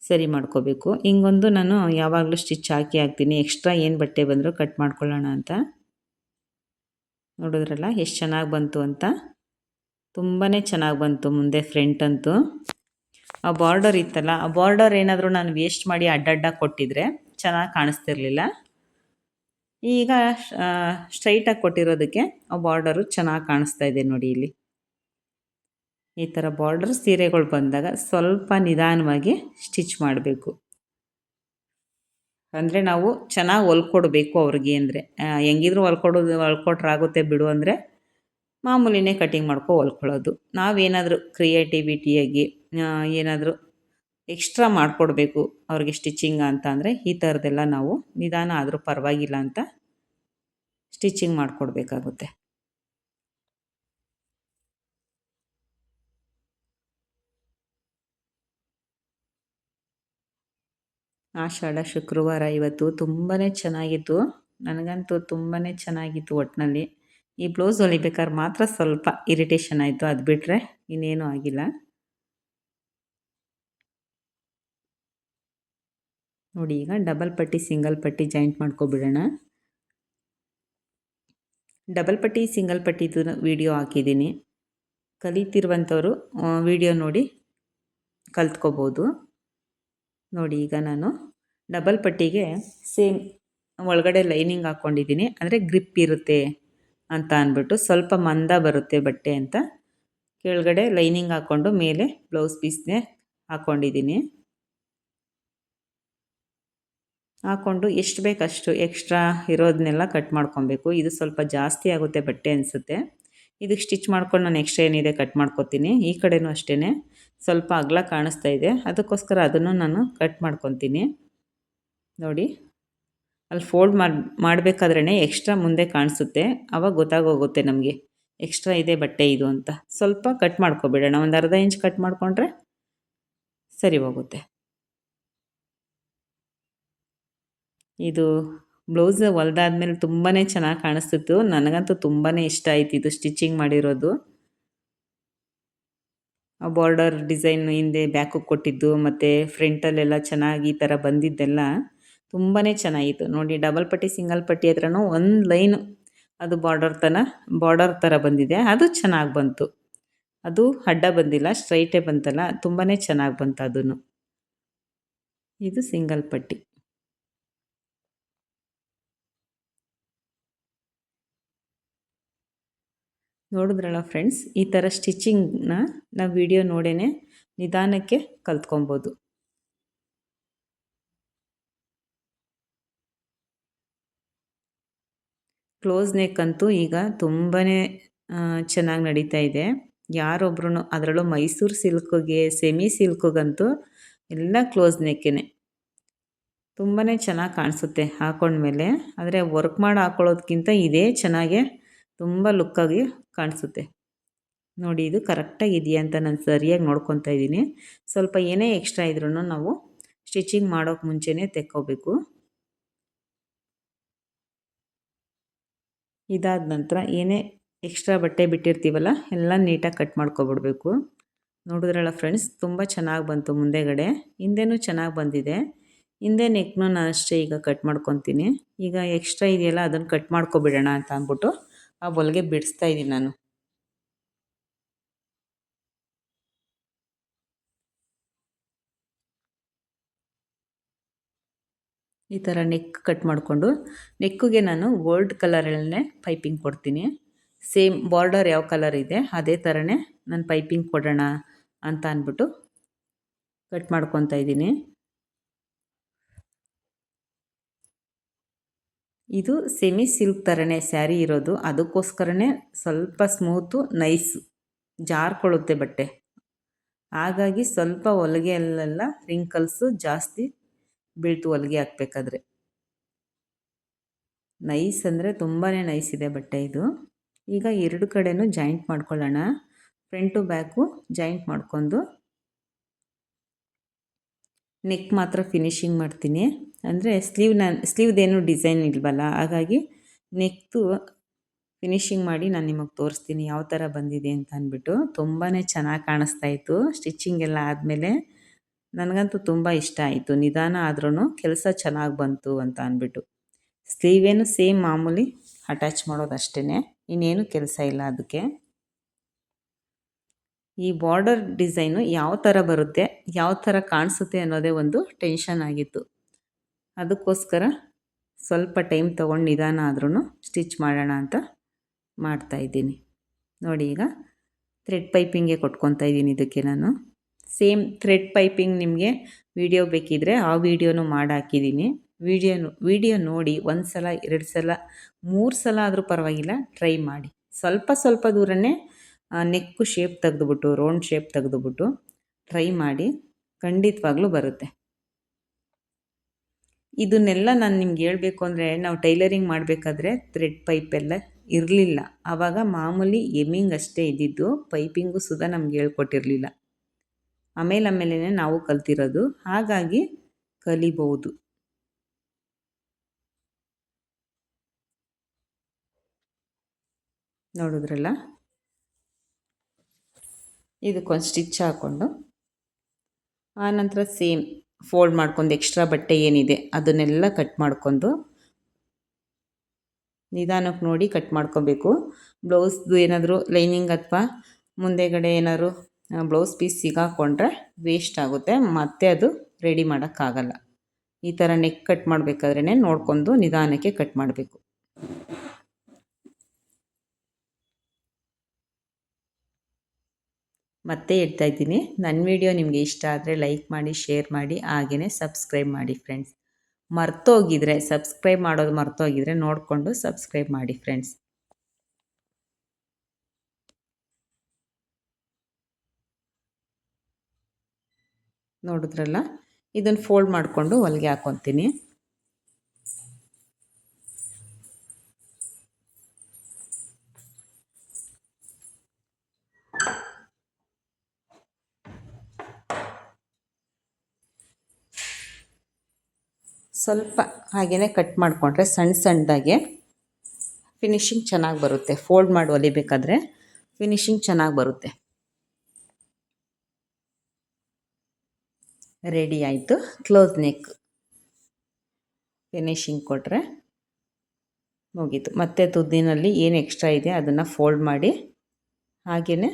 ಸರಿ ಮಾಡ್ಕೋಬೇಕು. ಹಿಂಗೊಂದು ನಾನು ಯಾವಾಗಲೂ ಸ್ಟಿಚ್ ಹಾಕ್ತೀನಿ, ಎಕ್ಸ್ಟ್ರಾ ಏನು ಬಟ್ಟೆ ಬಂದರೂ ಕಟ್ ಮಾಡ್ಕೊಳ್ಳೋಣ ಅಂತ. ನೋಡಿದ್ರಲ್ಲ ಎಷ್ಟು ಚೆನ್ನಾಗಿ ಬಂತು ಅಂತ. ತುಂಬಾ ಚೆನ್ನಾಗಿ ಬಂತು ಮುಂದೆ ಫ್ರಂಟ್ ಅಂತೂ. ಆ ಬಾರ್ಡರ್ ಇತ್ತಲ್ಲ, ಆ ಬಾರ್ಡರ್ ಏನಾದರೂ ನಾನು ವೇಸ್ಟ್ ಮಾಡಿ ಅಡ್ಡಡ್ಡ ಕೊಟ್ಟಿದ್ರೆ ಚೆನ್ನಾಗಿ ಕಾಣಿಸ್ತಿರ್ಲಿಲ್ಲ. ಈಗ ಸ್ಟ್ರೈಟಾಗಿ ಕೊಟ್ಟಿರೋದಕ್ಕೆ ಆ ಬಾರ್ಡರು ಚೆನ್ನಾಗಿ ಕಾಣಿಸ್ತಾ ಇದೆ ನೋಡಿ. ಇಲ್ಲಿ ಈ ಥರ ಬಾರ್ಡರ್ ಸೀರೆಗಳು ಬಂದಾಗ ಸ್ವಲ್ಪ ನಿಧಾನವಾಗಿ ಸ್ಟಿಚ್ ಮಾಡಬೇಕು. ಅಂದರೆ ನಾವು ಚೆನ್ನಾಗಿ ಹೊಲ್ಕೊಡ್ಬೇಕು ಅವ್ರಿಗೆ. ಅಂದರೆ ಹೆಂಗಿದ್ರು ಹೊಲ್ಕೊಟ್ರಾಗುತ್ತೆ ಬಿಡು ಅಂದರೆ ಮಾಮೂಲಿನೇ ಕಟಿಂಗ್ ಹೊಲ್ಕೊಳ್ಳೋದು. ನಾವೇನಾದರೂ ಕ್ರಿಯೇಟಿವಿಟಿಯಾಗಿ ಏನಾದರೂ ಎಕ್ಸ್ಟ್ರಾ ಮಾಡಿಕೊಡ್ಬೇಕು ಅವ್ರಿಗೆ ಸ್ಟಿಚಿಂಗ್ ಅಂತ ಅಂದರೆ ಈ ಥರದ್ದೆಲ್ಲ ನಾವು ನಿಧಾನ ಆದರೂ ಪರವಾಗಿಲ್ಲ ಅಂತ ಸ್ಟಿಚಿಂಗ್ ಮಾಡಿಕೊಡ್ಬೇಕಾಗುತ್ತೆ. ಆಷಾಢ ಶುಕ್ರವಾರ ಇವತ್ತು ತುಂಬಾ ಚೆನ್ನಾಗಿತ್ತು. ನನಗಂತೂ ತುಂಬಾ ಚೆನ್ನಾಗಿತ್ತು ಒಟ್ಟಿನಲ್ಲಿ. ಈ ಬ್ಲೌಸ್ ಹೊಲಿಬೇಕಾದ್ರೆ ಮಾತ್ರ ಸ್ವಲ್ಪ ಇರಿಟೇಷನ್ ಆಯಿತು, ಅದು ಬಿಟ್ಟರೆ ಇನ್ನೇನೂ ಆಗಿಲ್ಲ. ನೋಡಿ ಈಗ ಡಬಲ್ ಪಟ್ಟಿ ಸಿಂಗಲ್ ಪಟ್ಟಿ ಜಾಯಿಂಟ್ ಮಾಡ್ಕೊಬಿಡೋಣ. ಡಬಲ್ ಪಟ್ಟಿ ಸಿಂಗಲ್ ಪಟ್ಟಿದು ವಿಡಿಯೋ ಹಾಕಿದ್ದೀನಿ, ಕಲಿತಿರುವಂಥವ್ರು ವಿಡಿಯೋ ನೋಡಿ ಕಲ್ತ್ಕೋಬೋದು. ನೋಡಿ ಈಗ ನಾನು ಡಬಲ್ ಪಟ್ಟಿಗೆ ಸೇಮ್ ಒಳಗಡೆ ಲೈನಿಂಗ್ ಹಾಕ್ಕೊಂಡಿದ್ದೀನಿ. ಅಂದರೆ ಗ್ರಿಪ್ ಇರುತ್ತೆ ಅಂತ ಅಂದ್ಬಿಟ್ಟು, ಸ್ವಲ್ಪ ಮಂದ ಬರುತ್ತೆ ಬಟ್ಟೆ ಅಂತ ಕೆಳಗಡೆ ಲೈನಿಂಗ್ ಹಾಕ್ಕೊಂಡು ಮೇಲೆ ಬ್ಲೌಸ್ ಪೀಸ್ನೇ ಹಾಕ್ಕೊಂಡಿದ್ದೀನಿ. ಹಾಕ್ಕೊಂಡು ಎಷ್ಟು ಬೇಕಷ್ಟು ಎಕ್ಸ್ಟ್ರಾ ಇರೋದನ್ನೆಲ್ಲ ಕಟ್ ಮಾಡ್ಕೊಬೇಕು. ಇದು ಸ್ವಲ್ಪ ಜಾಸ್ತಿ ಆಗುತ್ತೆ ಬಟ್ಟೆ ಅನಿಸುತ್ತೆ. ಇದಕ್ಕೆ ಸ್ಟಿಚ್ ಮಾಡ್ಕೊಂಡು ನಾನು ಎಕ್ಸ್ಟ್ರಾ ಏನಿದೆ ಕಟ್ ಮಾಡ್ಕೊತೀನಿ. ಈ ಕಡೆಯೂ ಅಷ್ಟೇ ಸ್ವಲ್ಪ ಅಗಲ ಕಾಣಿಸ್ತಾ ಇದೆ, ಅದಕ್ಕೋಸ್ಕರ ಅದನ್ನು ನಾನು ಕಟ್ ಮಾಡ್ಕೊತೀನಿ. ನೋಡಿ ಅಲ್ಲಿ ಫೋಲ್ಡ್ ಮಾಡಬೇಕಾದ್ರೇ ಎಕ್ಸ್ಟ್ರಾ ಮುಂದೆ ಕಾಣಿಸುತ್ತೆ, ಆವಾಗ ಗೊತ್ತಾಗೋಗುತ್ತೆ ನಮಗೆ ಎಕ್ಸ್ಟ್ರಾ ಇದೆ ಬಟ್ಟೆ ಇದು ಅಂತ. ಸ್ವಲ್ಪ ಕಟ್ ಮಾಡ್ಕೊಬಿಡೋಣ, ಒಂದು ಅರ್ಧ ಇಂಚ್ ಕಟ್ ಮಾಡಿಕೊಂಡ್ರೆ ಸರಿ ಹೋಗುತ್ತೆ. ಇದು ಬ್ಲೌಸ್ ಹೊಲ್ದಾದ್ಮೇಲೆ ತುಂಬಾ ಚೆನ್ನಾಗಿ ಕಾಣಿಸ್ತಿತ್ತು. ನನಗಂತೂ ತುಂಬಾ ಇಷ್ಟ ಆಯ್ತು ಇದು ಸ್ಟಿಚಿಂಗ್ ಮಾಡಿರೋದು. ಆ ಬಾರ್ಡರ್ ಡಿಸೈನ್ ಹಿಂದೆ ಬ್ಯಾಕು ಕೊಟ್ಟಿದ್ದು ಮತ್ತು ಫ್ರಂಟಲ್ಲೆಲ್ಲ ಚೆನ್ನಾಗಿ ಈ ಥರ ಬಂದಿದ್ದೆಲ್ಲ ತುಂಬಾ ಚೆನ್ನಾಗಿತ್ತು. ನೋಡಿ ಡಬಲ್ ಪಟ್ಟಿ ಸಿಂಗಲ್ ಪಟ್ಟಿ ಹತ್ರನೂ ಒಂದು ಲೈನು ಅದು ಬಾರ್ಡರ್ ಥರ ಬಂದಿದೆ, ಅದು ಚೆನ್ನಾಗಿ ಬಂತು. ಅದು ಅಡ್ಡ ಬಂದಿಲ್ಲ, ಸ್ಟ್ರೈಟೇ ಬಂತಲ್ಲ, ತುಂಬಾ ಚೆನ್ನಾಗಿ ಬಂತು ಅದನ್ನು. ಇದು ಸಿಂಗಲ್ ಪಟ್ಟಿ. ನೋಡಿದ್ರಲ್ಲ ಫ್ರೆಂಡ್ಸ್, ಈ ಥರ ಸ್ಟಿಚಿಂಗ್ನ ನಾವು ವಿಡಿಯೋ ನೋಡೇ ನಿಧಾನಕ್ಕೆ ಕಲ್ತ್ಕೊಬೋದು. ಕ್ಲೋಸ್ ನೆಕ್ ಅಂತೂ ಈಗ ತುಂಬಾ ಚೆನ್ನಾಗಿ ನಡೀತಾ ಇದೆ. ಯಾರೊಬ್ರು ಅದರಲ್ಲೂ ಮೈಸೂರು ಸಿಲ್ಕ್ಗೆ, ಸೆಮಿ ಸಿಲ್ಕ್ಗಂತೂ ಎಲ್ಲ ಕ್ಲೋಸ್ ನೆಕ್ಕೇ ತುಂಬಾ ಚೆನ್ನಾಗಿ ಕಾಣಿಸುತ್ತೆ ಹಾಕೊಂಡ್ಮೇಲೆ. ಆದರೆ ವರ್ಕ್ ಮಾಡಿ ಹಾಕೊಳ್ಳೋದಕ್ಕಿಂತ ಇದೇ ಚೆನ್ನಾಗೆ ತುಂಬ ಲುಕ್ಕಾಗಿ ಕಾಣಿಸುತ್ತೆ. ನೋಡಿ ಇದು ಕರೆಕ್ಟಾಗಿ ಇದೆಯಾ ಅಂತ ನಾನು ಸರಿಯಾಗಿ ನೋಡ್ಕೊತಾ ಇದ್ದೀನಿ. ಸ್ವಲ್ಪ ಏನೇ ಎಕ್ಸ್ಟ್ರಾ ಇದ್ರೂ ನಾವು ಸ್ಟಿಚಿಂಗ್ ಮಾಡೋಕ್ಕೆ ಮುಂಚೆನೇ ತೆಕ್ಕೋಬೇಕು. ಇದಾದ ನಂತರ ಏನೇ ಎಕ್ಸ್ಟ್ರಾ ಬಟ್ಟೆ ಬಿಟ್ಟಿರ್ತೀವಲ್ಲ ಎಲ್ಲ ನೀಟಾಗಿ ಕಟ್ ಮಾಡ್ಕೊಬಿಡ್ಬೇಕು. ನೋಡಿದ್ರಲ್ಲ ಫ್ರೆಂಡ್ಸ್, ತುಂಬ ಚೆನ್ನಾಗಿ ಬಂತು ಮುಂದೆಗಡೆ, ಹಿಂದೆನೂ ಚೆನ್ನಾಗಿ ಬಂದಿದೆ. ಹಿಂದೆ ನೆಕ್ನು ನಾನು ಅಷ್ಟೇ ಈಗ ಕಟ್ ಮಾಡ್ಕೊತೀನಿ. ಈಗ ಎಕ್ಸ್ಟ್ರಾ ಇದೆಯಲ್ಲ ಅದನ್ನು ಕಟ್ ಮಾಡ್ಕೊಬಿಡೋಣ ಅಂತ ಅಂದ್ಬಿಟ್ಟು ಆ ಹೊಲಿಗೆ ಬಿಡಿಸ್ತಾ ಇದ್ದೀನಿ ನಾನು. ಈ ಥರ ನೆಕ್ ಕಟ್ ಮಾಡಿಕೊಂಡು ನೆಕ್ಕಿಗೆ ನಾನು ಗೋಲ್ಡ್ ಕಲರಲ್ಲೇ ಪೈಪಿಂಗ್ ಕೊಡ್ತೀನಿ. ಸೇಮ್ ಬಾರ್ಡರ್ ಯಾವ ಕಲರ್ ಇದೆ ಅದೇ ಥರನೇ ನಾನು ಪೈಪಿಂಗ್ ಕೊಡೋಣ ಅಂತ ಅಂದ್ಬಿಟ್ಟು ಕಟ್ ಮಾಡ್ಕೊತಾ ಇದ್ದೀನಿ. ಇದು ಸೆಮಿ ಸಿಲ್ಕ್ ಥರನೇ ಸ್ಯಾರಿ ಇರೋದು, ಅದಕ್ಕೋಸ್ಕರನೇ ಸ್ವಲ್ಪ ಸ್ಮೂತು ನೈಸು ಜಾರ್ಕೊಳ್ಳುತ್ತೆ ಬಟ್ಟೆ. ಹಾಗಾಗಿ ಸ್ವಲ್ಪ ಹೊಲಿಗೆಯಲ್ಲೆಲ್ಲ ರಿಂಕಲ್ಸು ಜಾಸ್ತಿ ಬೀಳ್ತು ಹೊಲಿಗೆ ಹಾಕಬೇಕಾದ್ರೆ. ನೈಸ್ ಅಂದರೆ ತುಂಬಾ ನೈಸ್ ಇದೆ ಬಟ್ಟೆ ಇದು. ಈಗ ಎರಡು ಕಡೆನೂ ಜಾಯಿಂಟ್ ಮಾಡ್ಕೊಳ್ಳೋಣ. ಫ್ರಂಟು ಬ್ಯಾಕು ಜಾಯಿಂಟ್ ಮಾಡ್ಕೊಂಡು ನೆಕ್ ಮಾತ್ರ ಫಿನಿಶಿಂಗ್ ಮಾಡ್ತೀನಿ. ಅಂದರೆ ಸ್ಲೀವ್ದೇನು ಡಿಸೈನ್ ಇಲ್ವಲ್ಲ, ಹಾಗಾಗಿ ನೆಕ್ದು ಫಿನಿಶಿಂಗ್ ಮಾಡಿ ನಾನು ನಿಮಗೆ ತೋರಿಸ್ತೀನಿ ಯಾವ ಥರ ಬಂದಿದೆ ಅಂತ ಅಂದ್ಬಿಟ್ಟು. ತುಂಬಾ ಚೆನ್ನಾಗಿ ಕಾಣಿಸ್ತಾ ಇತ್ತು ಸ್ಟಿಚ್ಚಿಂಗ್ ಎಲ್ಲ ಆದಮೇಲೆ. ನನಗಂತೂ ತುಂಬ ಇಷ್ಟ ಆಯಿತು. ನಿಧಾನ ಆದ್ರೂ ಕೆಲಸ ಚೆನ್ನಾಗಿ ಬಂತು ಅಂತ ಅಂದ್ಬಿಟ್ಟು. ಸ್ಲೀವೇನು ಸೇಮ್ ಮಾಮೂಲಿ ಅಟ್ಯಾಚ್ ಮಾಡೋದು ಅಷ್ಟೇ, ಇನ್ನೇನು ಕೆಲಸ ಇಲ್ಲ ಅದಕ್ಕೆ. ಈ ಬಾರ್ಡರ್ ಡಿಸೈನು ಯಾವ ಥರ ಬರುತ್ತೆ, ಯಾವ ಥರ ಕಾಣಿಸುತ್ತೆ ಅನ್ನೋದೇ ಒಂದು ಟೆನ್ಷನ್ ಆಗಿತ್ತು. ಅದಕ್ಕೋಸ್ಕರ ಸ್ವಲ್ಪ ಟೈಮ್ ತೊಗೊಂಡು ನಿಧಾನ ಆದ್ರೂ ಸ್ಟಿಚ್ ಮಾಡೋಣ ಅಂತ ಮಾಡ್ತಾಯಿದ್ದೀನಿ. ನೋಡಿ, ಈಗ ಥ್ರೆಡ್ ಪೈಪಿಂಗೆ ಕೊಟ್ಕೊತಾ ಇದ್ದೀನಿ ಇದಕ್ಕೆ ನಾನು. ಸೇಮ್ ಥ್ರೆಡ್ ಪೈಪಿಂಗ್ ನಿಮಗೆ ವಿಡಿಯೋ ಬೇಕಿದ್ದರೆ ಆ ವಿಡಿಯೋನು ಮಾಡಿ ಹಾಕಿದ್ದೀನಿ. ವಿಡಿಯೋ ನೋಡಿ 1 ಸಲ 2 ಸಲ 3 ಸಲ ಆದರೂ ಪರವಾಗಿಲ್ಲ, ಟ್ರೈ ಮಾಡಿ. ಸ್ವಲ್ಪ ದೂರನೇ ನೆಕ್ಕು ಶೇಪ್ ತೆಗೆದುಬಿಟ್ಟು, ರೌಂಡ್ ಶೇಪ್ ತೆಗೆದುಬಿಟ್ಟು ಟ್ರೈ ಮಾಡಿ, ಖಂಡಿತವಾಗ್ಲೂ ಬರುತ್ತೆ. ಇದನ್ನೆಲ್ಲ ನಾನು ನಿಮ್ಗೆ ಹೇಳಬೇಕು ಅಂದರೆ, ನಾವು ಟೈಲರಿಂಗ್ ಮಾಡಬೇಕಾದ್ರೆ ಥ್ರೆಡ್ ಪೈಪೆಲ್ಲ ಇರಲಿಲ್ಲ. ಆವಾಗ ಮಾಮೂಲಿ ಎಮ್ಮಿಂಗ್ ಅಷ್ಟೇ ಇದ್ದಿದ್ದು, ಪೈಪಿಂಗು ಸುಧಾ ನಮ್ಗೆ ಹೇಳ್ಕೊಟ್ಟಿರಲಿಲ್ಲ. ಆಮೇಲೆ ನಾವು ಕಲ್ತಿರೋದು, ಹಾಗಾಗಿ ಕಲಿಬಹುದು. ನೋಡಿದ್ರಲ್ಲ, ಇದಕ್ಕೊಂದು ಸ್ಟಿಚ್ ಹಾಕ್ಕೊಂಡು ಆನಂತರ ಸೇಮ್ ಫೋಲ್ಡ್ ಮಾಡ್ಕೊಂಡು ಎಕ್ಸ್ಟ್ರಾ ಬಟ್ಟೆ ಏನಿದೆ ಅದನ್ನೆಲ್ಲ ಕಟ್ ಮಾಡ್ಕೊಂಡು ನಿಧಾನಕ್ಕೆ ನೋಡಿ ಕಟ್ ಮಾಡ್ಕೊಬೇಕು. ಬ್ಲೌಸ್ದು ಏನಾದರೂ ಲೈನಿಂಗ್ ಅಥವಾ ಮುಂದೆಗಡೆ ಏನಾದರೂ ಬ್ಲೌಸ್ ಪೀಸ್ ಸಿಗಾಕೊಂಡ್ರೆ ವೇಸ್ಟ್ ಆಗುತ್ತೆ, ಮತ್ತೆ ಅದು ರೆಡಿ ಮಾಡೋಕ್ಕಾಗಲ್ಲ. ಈ ಥರ ನೆಕ್ ಕಟ್ ಮಾಡಬೇಕಾದ್ರೇ ನೋಡ್ಕೊಂಡು ನಿಧಾನಕ್ಕೆ ಕಟ್ ಮಾಡಬೇಕು. ಮತ್ತೆ ಹೇಳ್ತಾ ಇದ್ದೀನಿ, ನನ್ನ ವಿಡಿಯೋ ನಿಮಗೆ ಇಷ್ಟ ಆದರೆ ಲೈಕ್ ಮಾಡಿ, ಶೇರ್ ಮಾಡಿ, ಹಾಗೆಯೇ ಸಬ್ಸ್ಕ್ರೈಬ್ ಮಾಡಿ ಫ್ರೆಂಡ್ಸ್. ಸಬ್ಸ್ಕ್ರೈಬ್ ಮಾಡೋದು ಮರ್ತೋಗಿದ್ರೆ ನೋಡಿಕೊಂಡು ಸಬ್ಸ್ಕ್ರೈಬ್ ಮಾಡಿ ಫ್ರೆಂಡ್ಸ್. ನೋಡಿದ್ರಲ್ಲ, ಇದನ್ನು ಫೋಲ್ಡ್ ಮಾಡಿಕೊಂಡು ಹೊಲಿಗೆ ಹಾಕ್ಕೊತೀನಿ. ಸ್ವಲ್ಪ ಹಾಗೆಯೇ ಕಟ್ ಮಾಡಿಕೊಂಡ್ರೆ ಸಣ್ಣದಾಗೆ ಫಿನಿಶಿಂಗ್ ಚೆನ್ನಾಗಿ ಬರುತ್ತೆ. ಫೋಲ್ಡ್ ಮಾಡಿ ಹೊಲಿಬೇಕಾದ್ರೆ ಫಿನಿಶಿಂಗ್ ಚೆನ್ನಾಗಿ ಬರುತ್ತೆ. ರೆಡಿ ಆಯಿತು. ಕ್ಲೋಸ್ ನೆಕ್ ಫಿನಿಶಿಂಗ್ ಕೊಟ್ಟರೆ ಮುಗೀತು. ಮತ್ತು ತುದಿನಲ್ಲಿ ಏನು ಎಕ್ಸ್ಟ್ರಾ ಇದೆ ಅದನ್ನು ಫೋಲ್ಡ್ ಮಾಡಿ ಹಾಗೆಯೇ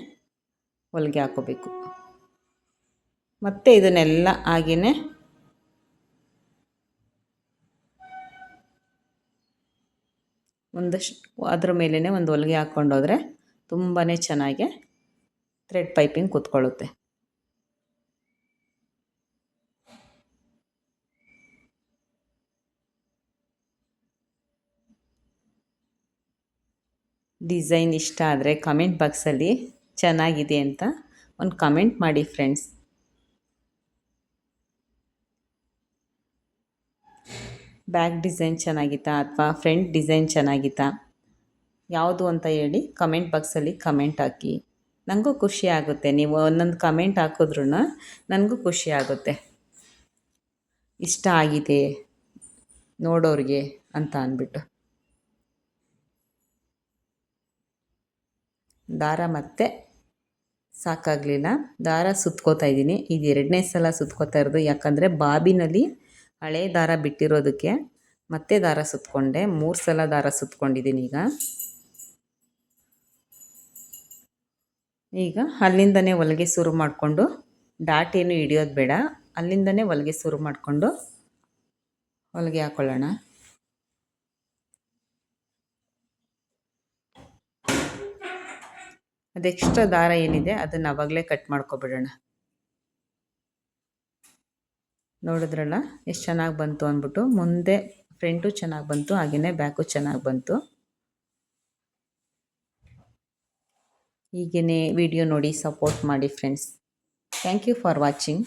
ಹೊಲಿಗೆ ಹಾಕೋಬೇಕು. ಮತ್ತು ಇದನ್ನೆಲ್ಲ ಹಾಗೆಯೇ ಅದರ ಮೇಲೇ ಒಂದು ಹೊಲಿಗೆ ಹಾಕ್ಕೊಂಡೋದ್ರೆ ತುಂಬಾ ಚೆನ್ನಾಗಿ ಥ್ರೆಡ್ ಪೈಪಿಂಗ್ ಕೂತ್ಕೊಳ್ಳುತ್ತೆ. ಡಿಸೈನ್ ಇಷ್ಟ ಆದರೆ ಕಮೆಂಟ್ ಬಾಕ್ಸಲ್ಲಿ ಚೆನ್ನಾಗಿದೆ ಅಂತ ಒಂದು ಕಮೆಂಟ್ ಮಾಡಿ ಫ್ರೆಂಡ್ಸ್. ಬ್ಯಾಕ್ ಡಿಸೈನ್ ಚೆನ್ನಾಗಿತ್ತಾ ಅಥವಾ ಫ್ರಂಟ್ ಡಿಸೈನ್ ಚೆನ್ನಾಗಿತ್ತಾ ಯಾವುದು ಅಂತ ಹೇಳಿ ಕಮೆಂಟ್ ಬಾಕ್ಸಲ್ಲಿ ಕಮೆಂಟ್ ಹಾಕಿ. ನನಗೂ ಖುಷಿ ಆಗುತ್ತೆ, ನೀವು ಒಂದೊಂದು ಕಮೆಂಟ್ ಹಾಕಿದ್ರೂ ನನಗೂ ಖುಷಿ ಆಗುತ್ತೆ. ಇಷ್ಟ ಆಗಿದೆ ನೋಡೋರಿಗೆ ಅಂತ ಅಂದ್ಬಿಟ್ಟು. ದಾರ ಮತ್ತೆ ಸಾಕಾಗಲಿಲ್ಲ, ದಾರ ಸುತ್ಕೋತಾ ಇದ್ದೀನಿ. ಇದು 2ನೇ ಸಲ ಸುತ್ಕೋತಾ ಇರೋದು, ಯಾಕಂದರೆ ಬಾಬಿನಲ್ಲಿ ಹಳೆ ದಾರ ಬಿಟ್ಟಿರೋದಕ್ಕೆ ಮತ್ತೆ ದಾರ ಸುತ್ಕೊಂಡೆ. 3 ಸಲ ದಾರ ಸುತ್ಕೊಂಡಿದ್ದೀನಿ. ಈಗ ಅಲ್ಲಿಂದನೇ ಹೊಲಿಗೆ ಶುರು ಮಾಡಿಕೊಂಡು, ಡಾಟ್ ಏನು ಹಿಡಿಯೋದು ಬೇಡ, ಅಲ್ಲಿಂದನೇ ಹೊಲಿಗೆ ಶುರು ಮಾಡಿಕೊಂಡು ಹೊಲಿಗೆ ಹಾಕ್ಕೊಳ್ಳೋಣ. ಅದು ಎಕ್ಸ್ಟ್ರಾ ದಾರ ಏನಿದೆ ಅದನ್ನು ಆವಾಗಲೇ ಕಟ್ ಮಾಡ್ಕೊಬಿಡೋಣ. ನೋಡಿದ್ರಲ್ಲ ಎಷ್ಟು ಚೆನ್ನಾಗಿ ಬಂತು ಅಂದ್ಬಿಟ್ಟು. ಮುಂದೆ ಫ್ರಂಟು ಚೆನ್ನಾಗಿ ಬಂತು, ಹಾಗೆಯೇ ಬ್ಯಾಕು ಚೆನ್ನಾಗಿ ಬಂತು. ಹೀಗೇ ವಿಡಿಯೋ ನೋಡಿ ಸಪೋರ್ಟ್ ಮಾಡಿ friends. Thank you for watching.